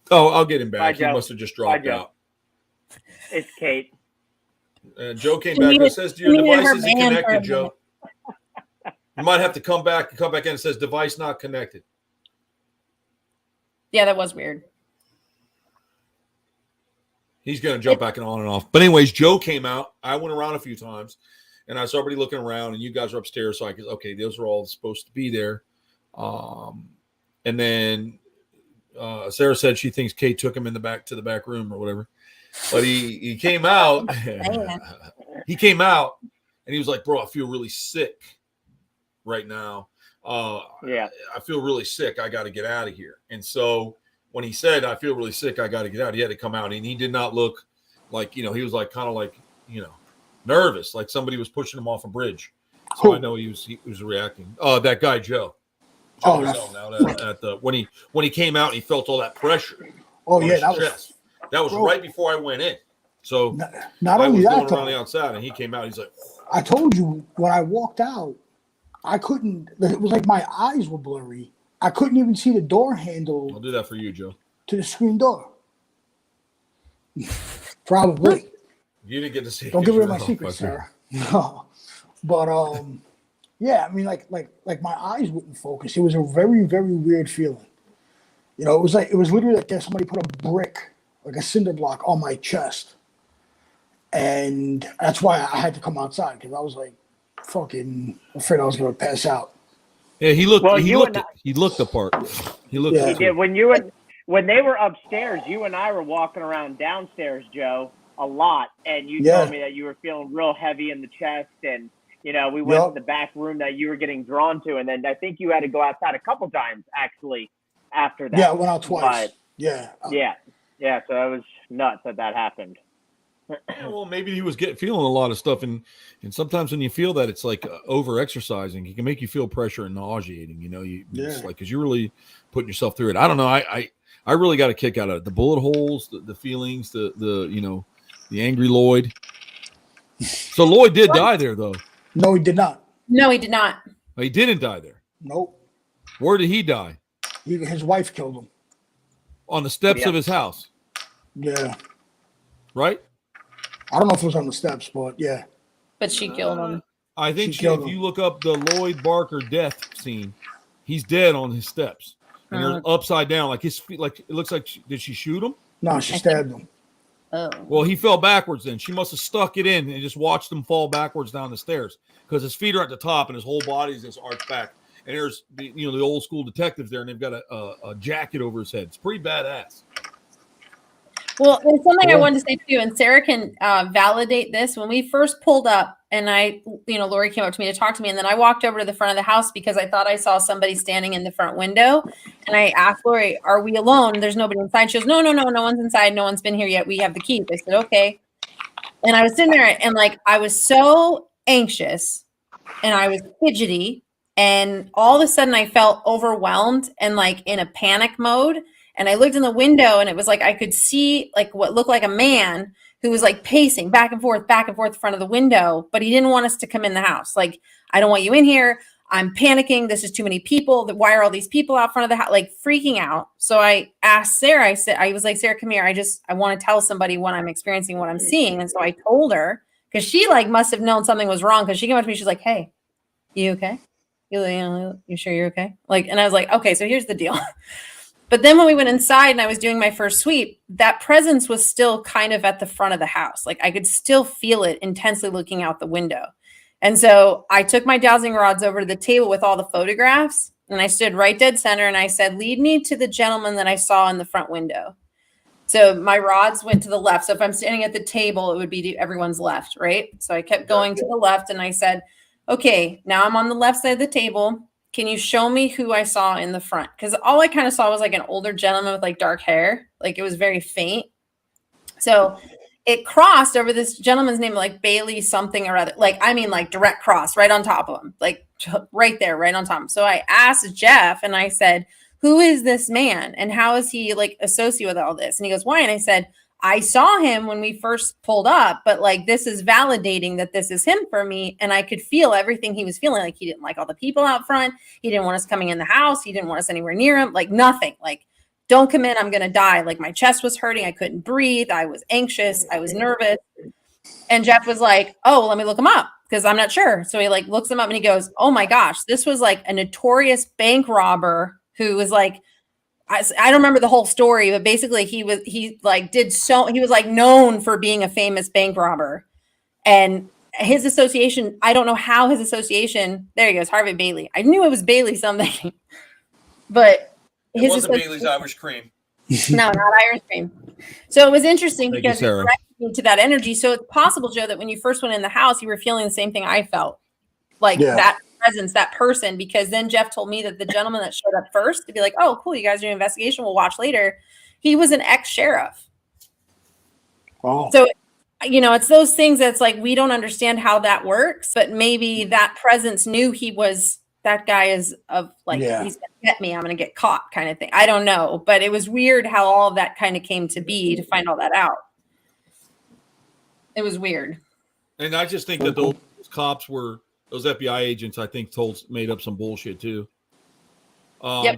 Oh, I'll get him back. He must have just dropped out. It's Kate. Joe came back and says, your device isn't connected, Joe. You might have to come back in. It says device not connected. Yeah, that was weird. He's going to jump back on and off. But anyways, Joe came out. I went around a few times, and I was already looking around, and you guys are upstairs. So I could, okay, those are all supposed to be there. And then Sarah said she thinks Kate took him to the back room or whatever. But he came out. He came out, and he was like, bro, I feel really sick right now. I feel really sick. I got to get out of here. And so when he said, I feel really sick, I got to get out, he had to come out. And he did not look like, he was like kind of like, nervous, like somebody was pushing him off a bridge. So I know he was reacting. That guy, Joe. When he came out and he felt all that pressure. Oh, yeah. That was right before I went in. So not only that, going around the outside, and he came out. He's like, I told you when I walked out, I couldn't. It was like my eyes were blurry. I couldn't even see the door handle. I'll do that for you, Joe. To the screen door. Probably. You didn't get to see. Don't give away my secret, Sarah. No, but yeah. I mean, like my eyes wouldn't focus. It was a very, very weird feeling. It was literally like somebody put a brick, like a cinder block, on my chest, and that's why I had to come outside, because I was like, fucking afraid I was gonna pass out. Yeah, he looked. Well, he looked the part. He looked. Yeah. He did. When they were upstairs, you and I were walking around downstairs, Joe, a lot, and you told me that you were feeling real heavy in the chest, and we went to the back room that you were getting drawn to, and then I think you had to go outside a couple times actually after that. Yeah, I went out twice. But, yeah. So that was nuts that happened. Yeah, well, maybe he was feeling a lot of stuff, and sometimes when you feel that, it's like over exercising. It can make you feel pressure and nauseating. It's like, because you're really putting yourself through it. I don't know. I really got a kick out of it. The bullet holes, the feelings, the angry Lloyd. So Lloyd did die there, though. No, he did not. No, he did not. He didn't die there. Nope. Where did he die? His wife killed him. On the steps of his house. Yeah. Right? I don't know if it was on the steps, but yeah. But she killed him. I think if you look up the Lloyd Barker death scene, he's dead on his steps. And they're upside down, like his feet, like it looks like, did she shoot him? No, she stabbed him. Oh. Well, he fell backwards then. She must have stuck it in and just watched him fall backwards down the stairs, because his feet are at the top and his whole body is just arched back. And there's the old school detectives there, and they've got a jacket over his head. It's pretty badass. Well, there's something I wanted to say too, and Sarah can validate this. When we first pulled up, and Lori came up to me to talk to me, and then I walked over to the front of the house because I thought I saw somebody standing in the front window, and I asked Lori, "Are we alone? There's nobody inside." She goes, "No, no one's inside. No one's been here yet. We have the keys." I said, "Okay," and I was sitting there, and I was so anxious, and I was fidgety, and all of a sudden I felt overwhelmed and in a panic mode. And I looked in the window, and it was like I could see what looked like a man who was pacing back and forth in front of the window, but he didn't want us to come in the house. I don't want you in here. I'm panicking. This is too many people. Why are all these people out front of the house? Freaking out. So I asked Sarah, I was like, "Sarah, come here. I want to tell somebody what I'm experiencing, what I'm seeing." And so I told her, because she must have known something was wrong, because she came up to me. She's like, "Hey, you okay? You sure you're okay?" And I was like, "Okay, so here's the deal." But then when we went inside and I was doing my first sweep, that presence was still kind of at the front of the house. I could still feel it intensely looking out the window. And so I took my dowsing rods over to the table with all the photographs, and I stood right dead center, and I said, "Lead me to the gentleman that I saw in the front window." So my rods went to the left. So if I'm standing at the table, it would be to everyone's left, right? So I kept going to the left and I said, okay, now I'm on the left side of the table. Can you show me who I saw in the front? Because all I kind of saw was like an older gentleman with like dark hair. Like it was very faint. So it crossed over this gentleman's name, like Bailey something or other. Like, I mean, like direct cross right on top of him, like right there, right on top. So I asked Jeff and I said, who is this man? And how is he like associated with all this? And he goes, why? And I said, I saw him when we first pulled up, but like, this is validating that this is him for me. And I could feel everything he was feeling. Like he didn't like all the people out front. He didn't want us coming in the house. He didn't want us anywhere near him. Like nothing, like, don't come in. I'm going to die. Like my chest was hurting. I couldn't breathe. I was anxious. I was nervous. And Jeff was like, oh, well, let me look him up because I'm not sure. So he like looks him up and he goes, oh my gosh, this was like a notorious bank robber who was like, I don't remember the whole story, but basically he was like known for being a famous bank robber. And his association, I don't know how his association, there he goes, Harvey Bailey. I knew it was Bailey something, but it wasn't Bailey's Irish cream. No, not Irish cream. So it was interesting because it directed me to that energy. So it's possible, Joe, that when you first went in the house, you were feeling the same thing I felt. Like that presence, that person, because then Jeff told me that the gentleman that showed up first to be like, oh, cool, you guys are doing an investigation, we'll watch later. He was an ex-sheriff. Oh. So, you know, it's those things that's like, we don't understand how that works, but maybe that presence knew he was, that guy is of like, he's going to get me, I'm going to get caught kind of thing. I don't know, but it was weird how all of that kind of came to be to find all that out. It was weird. And I just think that those cops were, those FBI agents, I think, made up some bullshit too. Not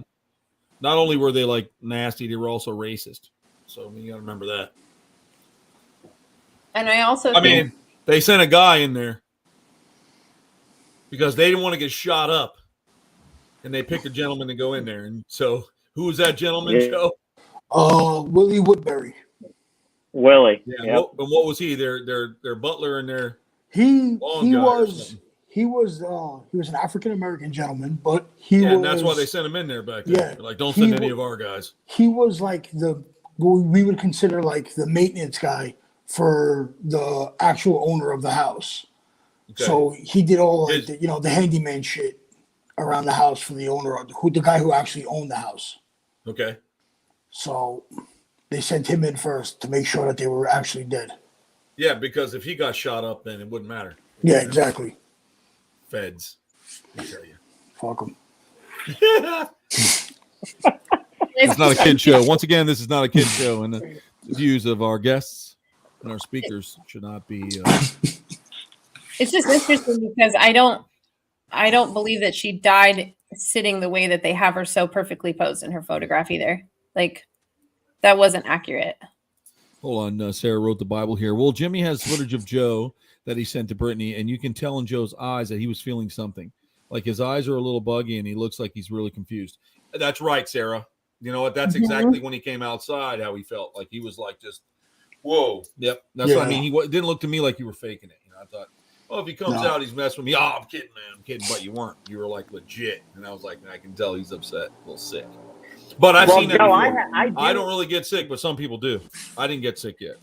only were they like nasty, they were also racist. So you got to remember that. And I mean, they sent a guy in there because they didn't want to get shot up, and they picked a gentleman to go in there. And so, who was that gentleman, Joe? Willie Woodbury. Willie. Yeah. Yep. What was he? Their butler and their he was an African American gentleman, but and that's why they sent him in there back then. Yeah, like don't send any of our guys. He was like we would consider like the maintenance guy for the actual owner of the house. Okay. So he did all like the handyman shit around the house for the owner, the guy who actually owned the house. Okay. So they sent him in first to make sure that they were actually dead. Yeah, because if he got shot up, then it wouldn't matter. Yeah, exactly. Feds, I tell you. Fuck them. It's not a kid show. Once again, this is not a kid show, and the views of our guests and our speakers should not be. It's just interesting because I don't believe that she died sitting the way that they have her so perfectly posed in her photograph either. Like that wasn't accurate. Hold on, Sarah wrote the Bible here. Well, Jimmy has footage of Joe that he sent to Brittany, and you can tell in Joe's eyes that he was feeling something. Like his eyes are a little buggy, and he looks like he's really confused. That's right, Sarah. You know what? That's exactly when he came outside, how he felt. Like he was like just, whoa. Yep. That's what I mean. He didn't look to me like you were faking it. You know, I thought, oh, if he comes out, he's messing with me. Oh, I'm kidding, man. I'm kidding. But you weren't. You were like legit. And I was like, I can tell he's upset, a little sick. But I've seen that before. I don't really get sick, but some people do. I didn't get sick yet.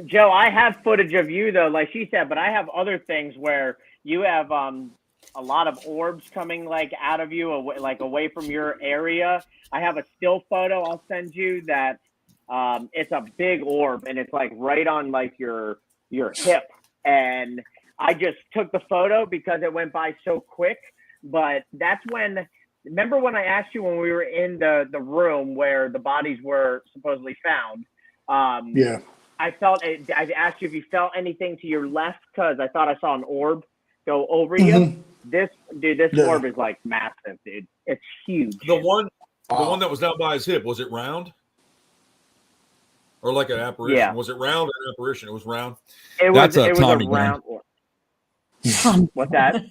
Joe, I have footage of you, though, like she said, but I have other things where you have a lot of orbs coming, like, out of you, away from your area. I have a still photo I'll send you that it's a big orb, and it's, like, right on, like, your hip. And I just took the photo because it went by so quick. But that's when... Remember when I asked you when we were in the room where the bodies were supposedly found? I asked you if you felt anything to your left because I thought I saw an orb go over you. This orb is like massive, dude. It's huge. The one that was down by his hip, was it round? Or like an apparition? Yeah. Was it round or an apparition? It was round. It was a round orb. What's that?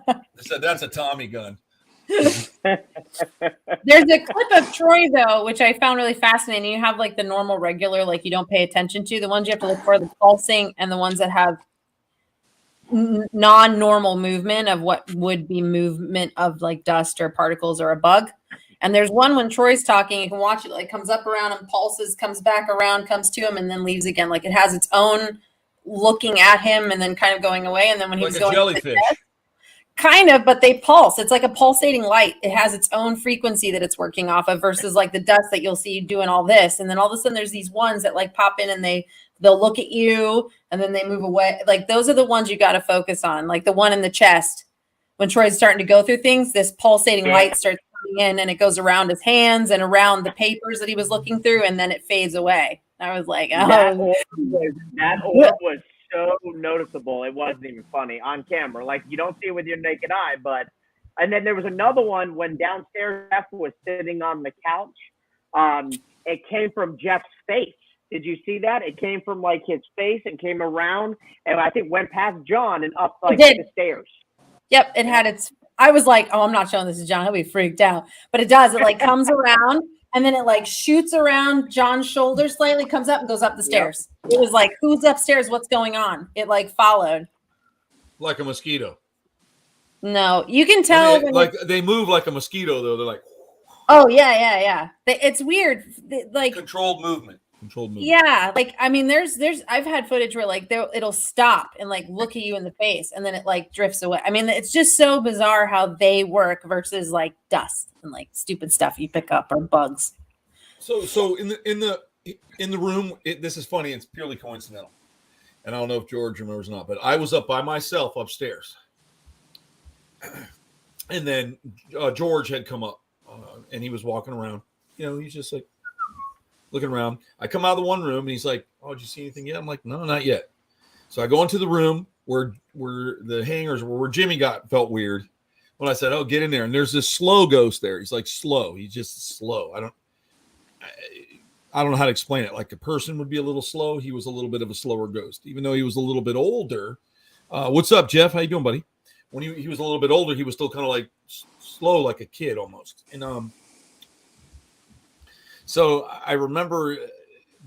I said that's a Tommy gun. There's a clip of Troy though, which I found really fascinating. You have like the normal, regular, like you don't pay attention to. The ones you have to look for, the pulsing, and the ones that have non-normal movement of what would be movement of like dust or particles or a bug. And there's one when Troy's talking, you can watch it, like comes up around and pulses, comes back around, comes to him, and then leaves again. Like it has its own looking at him and then kind of going away. And then when he was going jellyfish. Kind of, but they pulse. It's like a pulsating light. It has its own frequency that it's working off of versus like the dust that you'll see doing all this. And then all of a sudden there's these ones that like pop in and they'll look at you and then they move away. Like those are the ones you got to focus on. Like the one in the chest, when Troy's starting to go through things, this pulsating light starts coming in and it goes around his hands and around the papers that he was looking through. And then it fades away. I was like, oh, that orb was so noticeable. It wasn't even funny on camera. Like you don't see it with your naked eye, but and then there was another one when downstairs Jeff was sitting on the couch. It came from Jeff's face. Did you see that? It came from like his face and came around and I think went past John and up like the stairs. Yep, it had its. I was like, oh, I'm not showing this to John. He'll be freaked out. But it does. It like comes around and then it like shoots around John's shoulder slightly, comes up and goes up the stairs. Yep. It was like, who's upstairs? What's going on? It like followed. Like a mosquito. No, you can tell. They move like a mosquito, though. They're like. Oh, yeah. It's weird. Like controlled movement. Yeah, like I mean, there's I've had footage where like it'll stop and like look at you in the face and then it like drifts away. I mean, it's just so bizarre how they work versus like dust and like stupid stuff you pick up or bugs. So in the room, this is funny. It's purely coincidental, and I don't know if George remembers or not, but I was up by myself upstairs, and then George had come up and he was walking around. You know, he's just like. Looking around, I come out of the one room and he's like, "Oh, did you see anything yet?" I'm like, "No, not yet." So I go into the room where the hangers were, where Jimmy felt weird. When I said, "Oh, get in there," and there's this slow ghost there. He's like slow. He's just slow. I don't know how to explain it. Like a person would be a little slow. He was a little bit of a slower ghost, even though he was a little bit older. What's up, Jeff? How you doing, buddy? When he was a little bit older, he was still kind of like slow, like a kid almost. And so I remember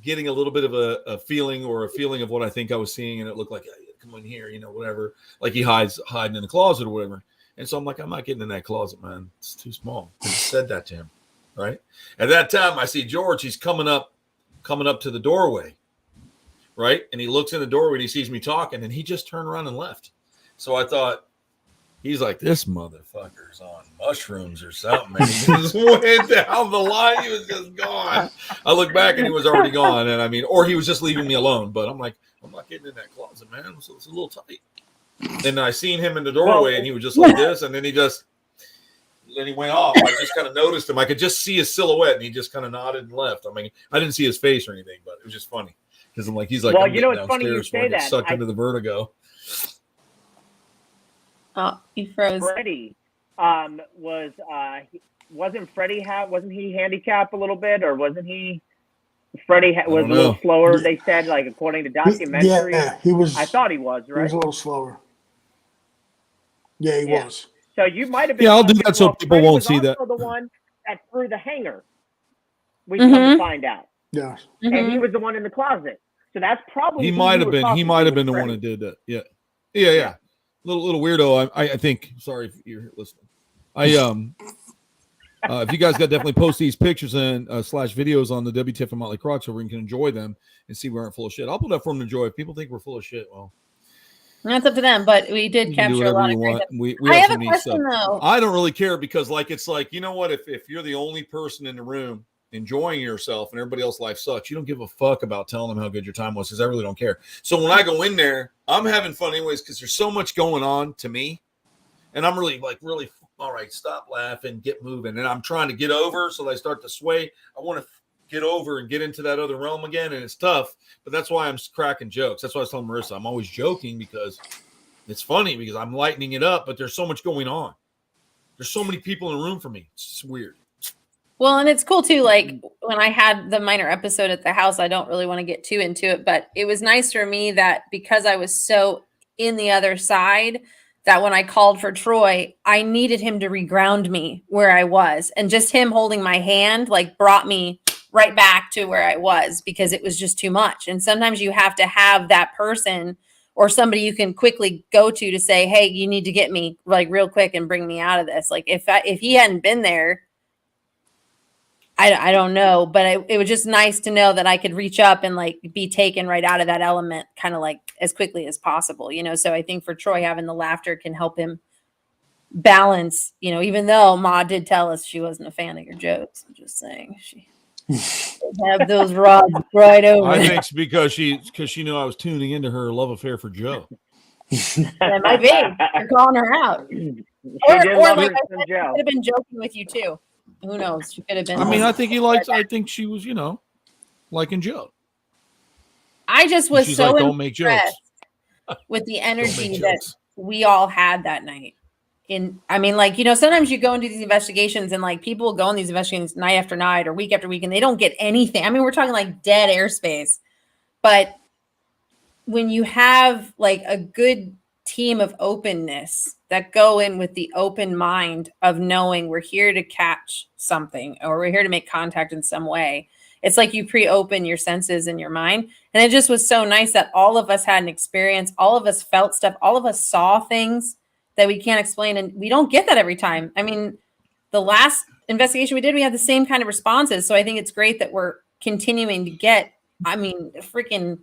getting a little bit of a feeling of what I think I was seeing, and it looked like, hey, come in here, you know, whatever. Like he hiding in the closet or whatever. And so I'm like, I'm not getting in that closet, man. It's too small. I just said that to him, right? At that time, I see George. He's coming up to the doorway, right? And he looks in the doorway and he sees me talking, and he just turned around and left. So I thought, he's like, this motherfucker's on mushrooms or something. And he just went down the line. He was just gone. I look back and he was already gone. And I mean, or he was just leaving me alone. But I'm like, I'm not getting in that closet, man. So it's a little tight. And I seen him in the doorway and he was just like this. And then he went off. I just kind of noticed him. I could just see his silhouette and he just kind of nodded and left. I mean, I didn't see his face or anything, but it was just funny. Because I'm like, he's like, well, I'm you know, it's funny you say that. Sucked into the vertigo. Oh, you froze. Freddie wasn't he handicapped a little bit, or wasn't he? Freddie was a little slower. They said, like according to documentary. Yeah, he was. I thought he was right. He was a little slower. Yeah, he was. So you might have been. Yeah, I'll do that so people won't see that. The one that threw the hanger. We come to find out. Yeah. And he was the one in the closet. So that's probably he might have been. He might have been the one that did that. Yeah. Little weirdo. I think. Sorry if you're listening. If you guys got definitely post these pictures and / videos on the WTF and Motley Croc so we can enjoy them and see we aren't full of shit. I'll put up for them to enjoy. If people think we're full of shit, well, that's up to them. But we did capture a lot of great stuff. We I have a question though. I don't really care because it's like, you know what? If you're the only person in the room enjoying yourself and everybody else's life sucks, you don't give a fuck about telling them how good your time was because I really don't care. So when I go in there, I'm having fun anyways because there's so much going on to me. And I'm really all right, stop laughing, get moving. And I'm trying to get over so I start to sway. I want to get over and get into that other realm again. And it's tough, but that's why I'm cracking jokes. That's why I was telling Marissa, I'm always joking because it's funny because I'm lightening it up, but there's so much going on. There's so many people in the room for me. It's just weird. Well, and it's cool too. Like when I had the minor episode at the house, I don't really want to get too into it, but it was nice for me that because I was so in the other side, that when I called for Troy, I needed him to reground me where I was. And just him holding my hand, like brought me right back to where I was because it was just too much. And sometimes you have to have that person or somebody you can quickly go to say, hey, you need to get me like real quick and bring me out of this. Like if he hadn't been there, I don't know, but it was just nice to know that I could reach up and like be taken right out of that element kind of like as quickly as possible, So I think for Troy, having the laughter can help him balance, even though Ma did tell us she wasn't a fan of your jokes. I'm just saying she have those rods right over. I think it's because she knew I was tuning into her love affair for Joe. That might be. You're calling her out. Or like I said, she could have been joking with you too. Who knows? She could have been. I mean, I think she was, liking Joe. I just was so like, don't make jokes with the energy that we all had that night. Sometimes you go into these investigations and like people go in these investigations night after night or week after week and they don't get anything. I mean, we're talking like dead airspace. But when you have like a good team of openness that go in with the open mind of knowing we're here to catch something or we're here to make contact in some way, it's like you pre-open your senses and your mind. And it just was so nice that all of us had an experience. All of us felt stuff. All of us saw things that we can't explain. And we don't get that every time. I mean, the last investigation we did, we had the same kind of responses. So I think it's great that we're continuing to get, freaking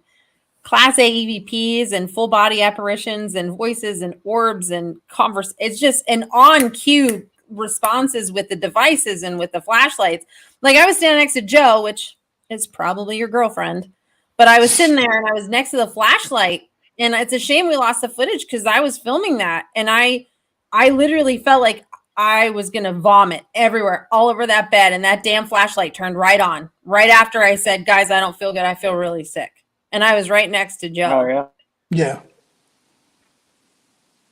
Class A EVPs and full body apparitions and voices and orbs and converse. It's just an on cue responses with the devices and with the flashlights. Like I was standing next to Joe, which is probably your girlfriend, but I was sitting there and I was next to the flashlight, and it's a shame we lost the footage because I was filming that, and I literally felt like I was gonna vomit everywhere, all over that bed, and that damn flashlight turned right on right after I said, "Guys, I don't feel good. I feel really sick." And I was right next to Joe. Oh, yeah. Yeah.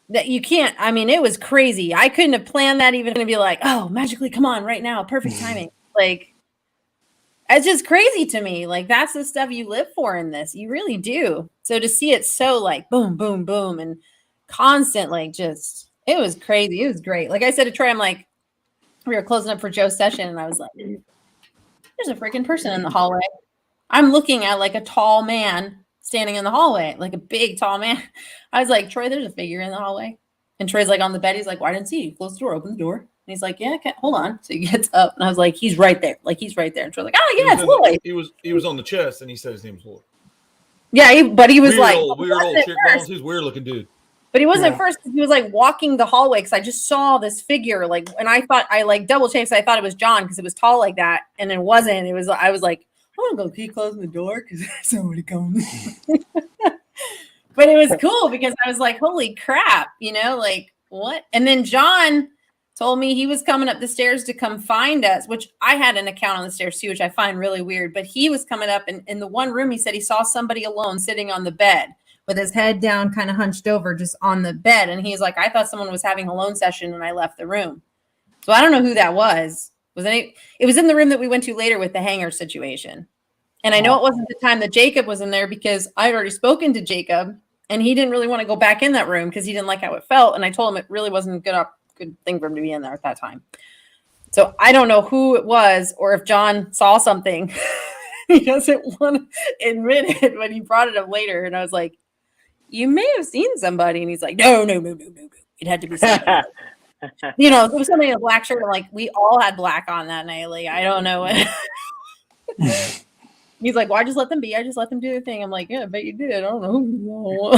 That you can't, it was crazy. I couldn't have planned that even to be like, oh, magically, come on right now. Perfect timing. Like, it's just crazy to me. Like, that's the stuff you live for in this. You really do. So to see it so like boom, boom, boom, and constant, like just, it was crazy. It was great. Like I said to Troy, I'm like, we were closing up for Joe's session and I was like, there's a freaking person in the hallway. I'm looking at like a tall man standing in the hallway, like a big tall man. I was like, Troy, there's a figure in the hallway. And Troy's like on the bed. He's like, well, I didn't see you. Close the door, open the door. And he's like, yeah, okay, hold on. So he gets up and I was like, he's right there. Like he's right there. And Troy's like, oh yeah, it's Lloyd. He was on the chest and he said his name was Lloyd. Yeah, but he was weird old chick balls. He's a weird looking dude. But he wasn't first. He was like walking the hallway because I just saw this figure. Like, and I thought I like double checked. I thought it was John because it was tall like that, and it wasn't. I was like, I'm gonna go keep closing the door because there's somebody coming. But it was cool because I was like, holy crap, like what? And then John told me he was coming up the stairs to come find us, which I had an account on the stairs too, which I find really weird. But he was coming up, and in the one room, he said he saw somebody alone sitting on the bed with his head down, kind of hunched over, just on the bed. And he's like, I thought someone was having a alone session, and I left the room. So I don't know who that was. It was in the room that we went to later with the hanger situation. And I know it wasn't the time that Jacob was in there because I had already spoken to Jacob and he didn't really want to go back in that room because he didn't like how it felt. And I told him it really wasn't a good thing for him to be in there at that time. So I don't know who it was or if John saw something. He doesn't want to admit it, but he brought it up later. And I was like, you may have seen somebody. And he's like, no. It had to be somebody. It was somebody in a black shirt. Like we all had black on that night. Like, I don't know what. He's like, well, I just let them be. I just let them do their thing. I'm like, yeah, I bet you did. I don't know.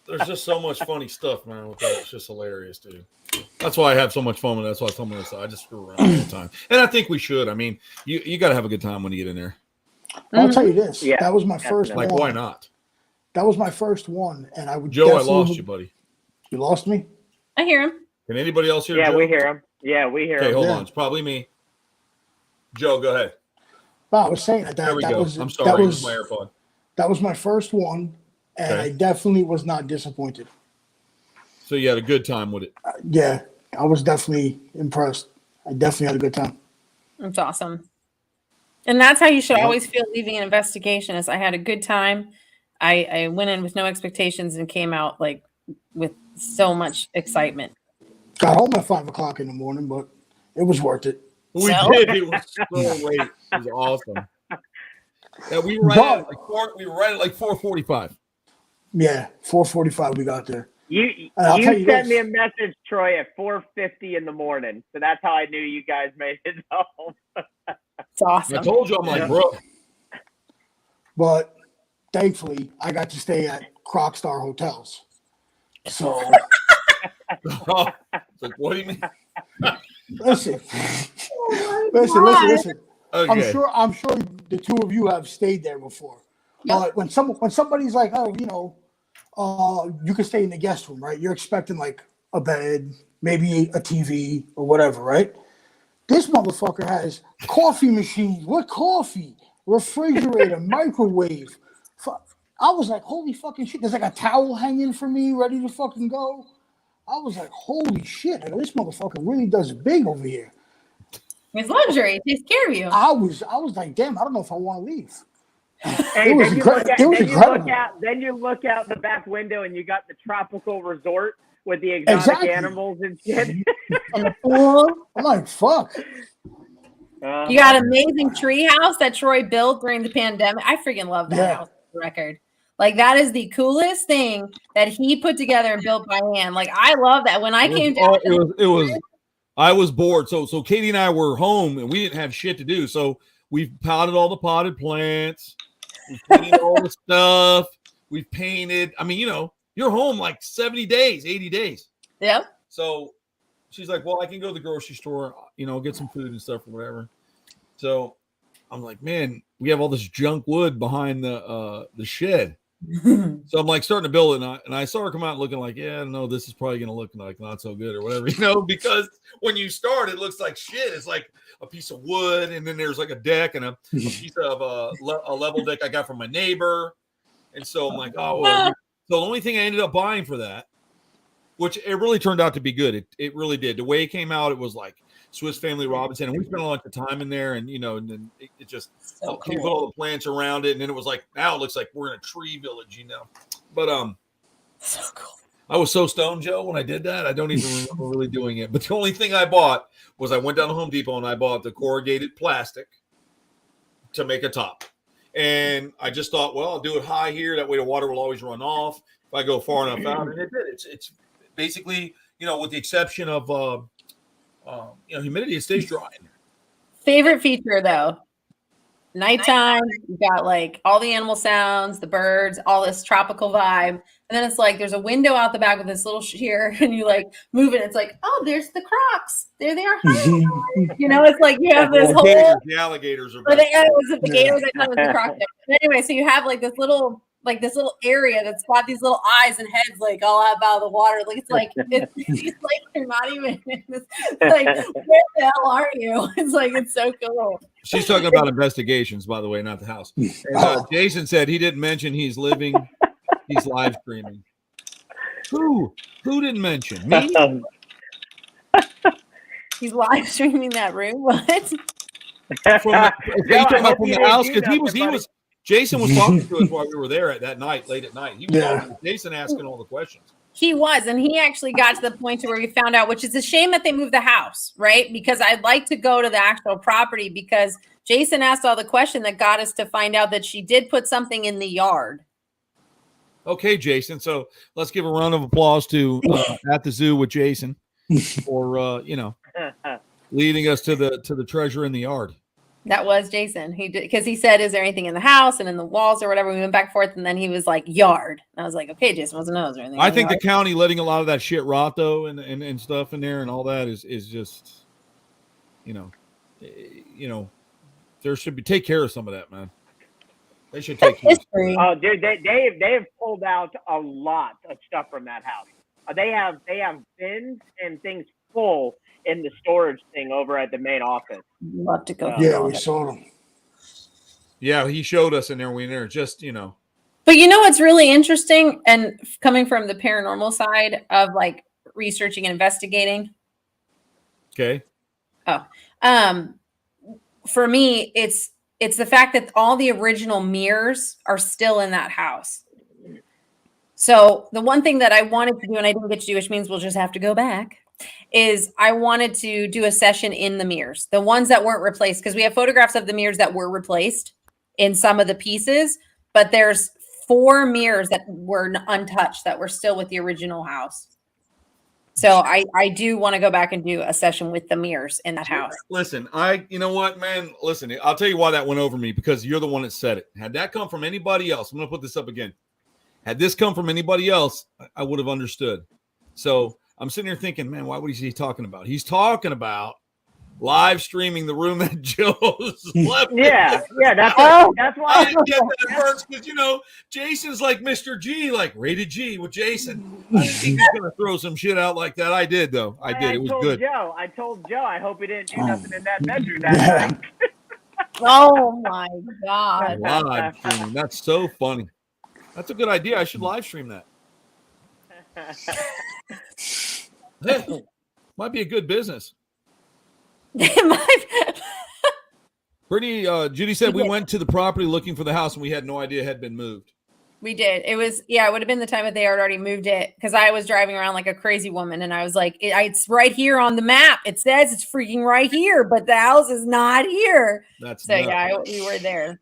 There's just so much funny stuff, man, with that. It's just hilarious, dude. That's why I have so much fun with it. That's why some of this, I just screw around all the time. And I think we should. I mean, you got to have a good time when you get in there. I'll tell you this. Yeah, that was my first one. Like, why not? That was my first one. And I would Joe, I lost you, buddy. You lost me? I hear him. Can anybody else hear Yeah, Joe? we hear him. Yeah, we hear him. Okay, hold on. It's probably me. Joe, go ahead. Well, I was saying that. There we go. I'm sorry. That it was my AirPod. That was my first one, and I definitely was not disappointed. So you had a good time with it? Yeah, I was definitely impressed. I definitely had a good time. That's awesome. And that's how you should always feel leaving an investigation is I had a good time. I went in with no expectations and came out like with so much excitement. Got home at 5 o'clock in the morning, but it was worth it. We did. It was so late. It was awesome. Yeah, we were right at like 4:45. Yeah, 4:45 we got there. You sent me a message, Troy, at 4:50 in the morning. So that's how I knew you guys made it home. It's awesome. I told you, I'm like, bro. But thankfully, I got to stay at Croc Star hotels. So, it's like, what do you mean? listen. Okay. I'm sure the two of you have stayed there before. But when somebody's like, oh, you can stay in the guest room, right? You're expecting like a bed, maybe a TV or whatever, right? This motherfucker has coffee machines. What coffee? Refrigerator, microwave. I was like, holy fucking shit. There's like a towel hanging for me, ready to fucking go. I was like, holy shit. Like, this motherfucker really does big over here. It's luxury. It takes care of you. I was like, damn, I don't know if I want to leave. Hey, then you look out the back window and you got the tropical resort with the exotic animals and shit. And the pool. I'm like, fuck. You got amazing tree house that Troy built during the pandemic. I freaking love that house, for the record. Like, that is the coolest thing that he put together and built by hand. Like, I love that. When I came down, I was bored. So Katie and I were home and we didn't have shit to do. So we've potted all the potted plants. We've cleaned all the stuff. We've painted. I mean, you're home like 70 days, 80 days. Yep. So she's like, well, I can go to the grocery store, get some food and stuff or whatever. So I'm like, man, we have all this junk wood behind the shed. So I'm like starting to build it, and I saw her come out looking like, yeah, no, this is probably going to look like not so good or whatever, because when you start, it looks like shit. It's like a piece of wood, and then there's like a deck and a piece of a level deck I got from my neighbor. And so I'm like, oh, well. So the only thing I ended up buying for that, which it really turned out to be good. It really did. The way it came out, it was like Swiss Family Robinson, and we spent a lot of time in there, and and then it just so cool. You put all the plants around it, and then it was like, now it looks like we're in a tree village, But so cool. I was so stoned, Joe, when I did that. I don't even remember really doing it. But the only thing I bought was I went down to Home Depot and I bought the corrugated plastic to make a top. And I just thought, well, I'll do it high here. That way the water will always run off if I go far enough out. And it did. It's basically, with the exception of humidity, it stays dry in there. Favorite feature though, nighttime. You got like all the animal sounds, the birds, all this tropical vibe, and then it's like there's a window out the back with this little sheer, and you like move it. It's like, oh, there's the crocs. There they are. It's like you have this whole the alligators are. Or the gators. I thought it was the croc. But anyway, so you have like this little area that's got these little eyes and heads like all up out of the water. Like it's like you're not even in this, like, where the hell are you? It's like, it's so cool. She's talking about investigations, by the way, not the house. And, Jason said he didn't mention he's live streaming. Who didn't mention me? He's live streaming that room. What? From the house, because Jason was talking to us while we were there that night, late at night. He was talking to Jason, asking all the questions. He was, and he actually got to the point to where we found out, which is a shame that they moved the house, right? Because I'd like to go to the actual property, because Jason asked all the question that got us to find out that she did put something in the yard. Okay, Jason. So let's give a round of applause to At the Zoo with Jason for leading us to the treasure in the yard. That was Jason. He did, because he said, is there anything in the house and in the walls or whatever? We went back and forth, and then he was like, yard. And I was like, okay, Jason wasn't know. Is there anything I think the county letting a lot of that shit rot though, and stuff in there and all that is just, there should be, take care of some of that, man. They should take care of it. Oh, dude, they have pulled out a lot of stuff from that house. They have bins and things full in the storage thing over at the main office. Love to go. Yeah, we saw them. Yeah, he showed us in there. We there just, But what's really interesting, and coming from the paranormal side of like researching and investigating. Okay. For me, it's the fact that all the original mirrors are still in that house. So the one thing that I wanted to do, and I didn't get to do, which means we'll just have to go back, is I wanted to do a session in the mirrors, the ones that weren't replaced, because we have photographs of the mirrors that were replaced in some of the pieces, but there's 4 mirrors that were untouched that were still with the original house. So I do want to go back and do a session with the mirrors in that house. Listen, you know what, man? Listen, I'll tell you why that went over me, because you're the one that said it. Had that come from anybody else, I'm going to put this up again. Had this come from anybody else, I would have understood. So I'm sitting here thinking, man, why would he be talking about? He's talking about live streaming the room that Joe's left. Yeah, that's why I didn't get that at first, because Jason's like Mr. G, like rated G with Jason. I didn't think he was gonna throw some shit out like that. I did though. I did. It was good. I told Joe, I hope he didn't do nothing in that bedroom that night. Oh my God. Live streaming. That's so funny. That's a good idea. I should live stream that. Hey, might be a good business. Brittany, Judy said we went to the property looking for the house and we had no idea it had been moved. We did. It would have been the time that they had already moved it, because I was driving around like a crazy woman and I was like, it's right here on the map. It says it's freaking right here, but the house is not here. We were there.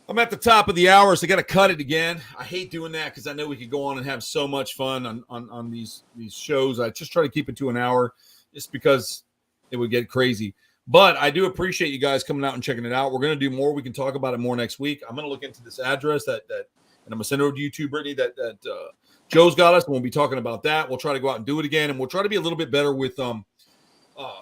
I'm at the top of the hour, so I got to cut it again. I hate doing that because I know we could go on and have so much fun on these shows. I just try to keep it to an hour just because it would get crazy. But I do appreciate you guys coming out and checking it out. We're going to do more. We can talk about it more next week. I'm going to look into this address and I'm going to send it over to you too, Brittany, that Joe's got us, and we'll be talking about that. We'll try to go out and do it again, and we'll try to be a little bit better with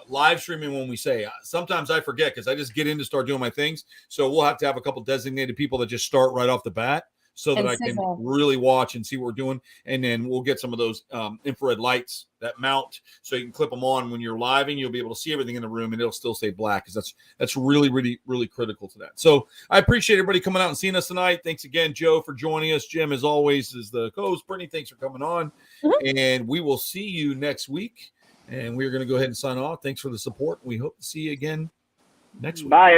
live streaming when we say. Sometimes I forget because I just get in to start doing my things. So we'll have to have a couple designated people that just start right off the bat so that I can really watch and see what we're doing. And then we'll get some of those infrared lights that mount so you can clip them on when you're live, and you'll be able to see everything in the room and it'll still stay black, because that's really, really, really critical to that. So I appreciate everybody coming out and seeing us tonight. Thanks again, Joe, for joining us. Jim, as always, is the co-host. Brittany, thanks for coming on. Mm-hmm. And we will see you next week. And we're going to go ahead and sign off. Thanks for the support. We hope to see you again next week. Bye.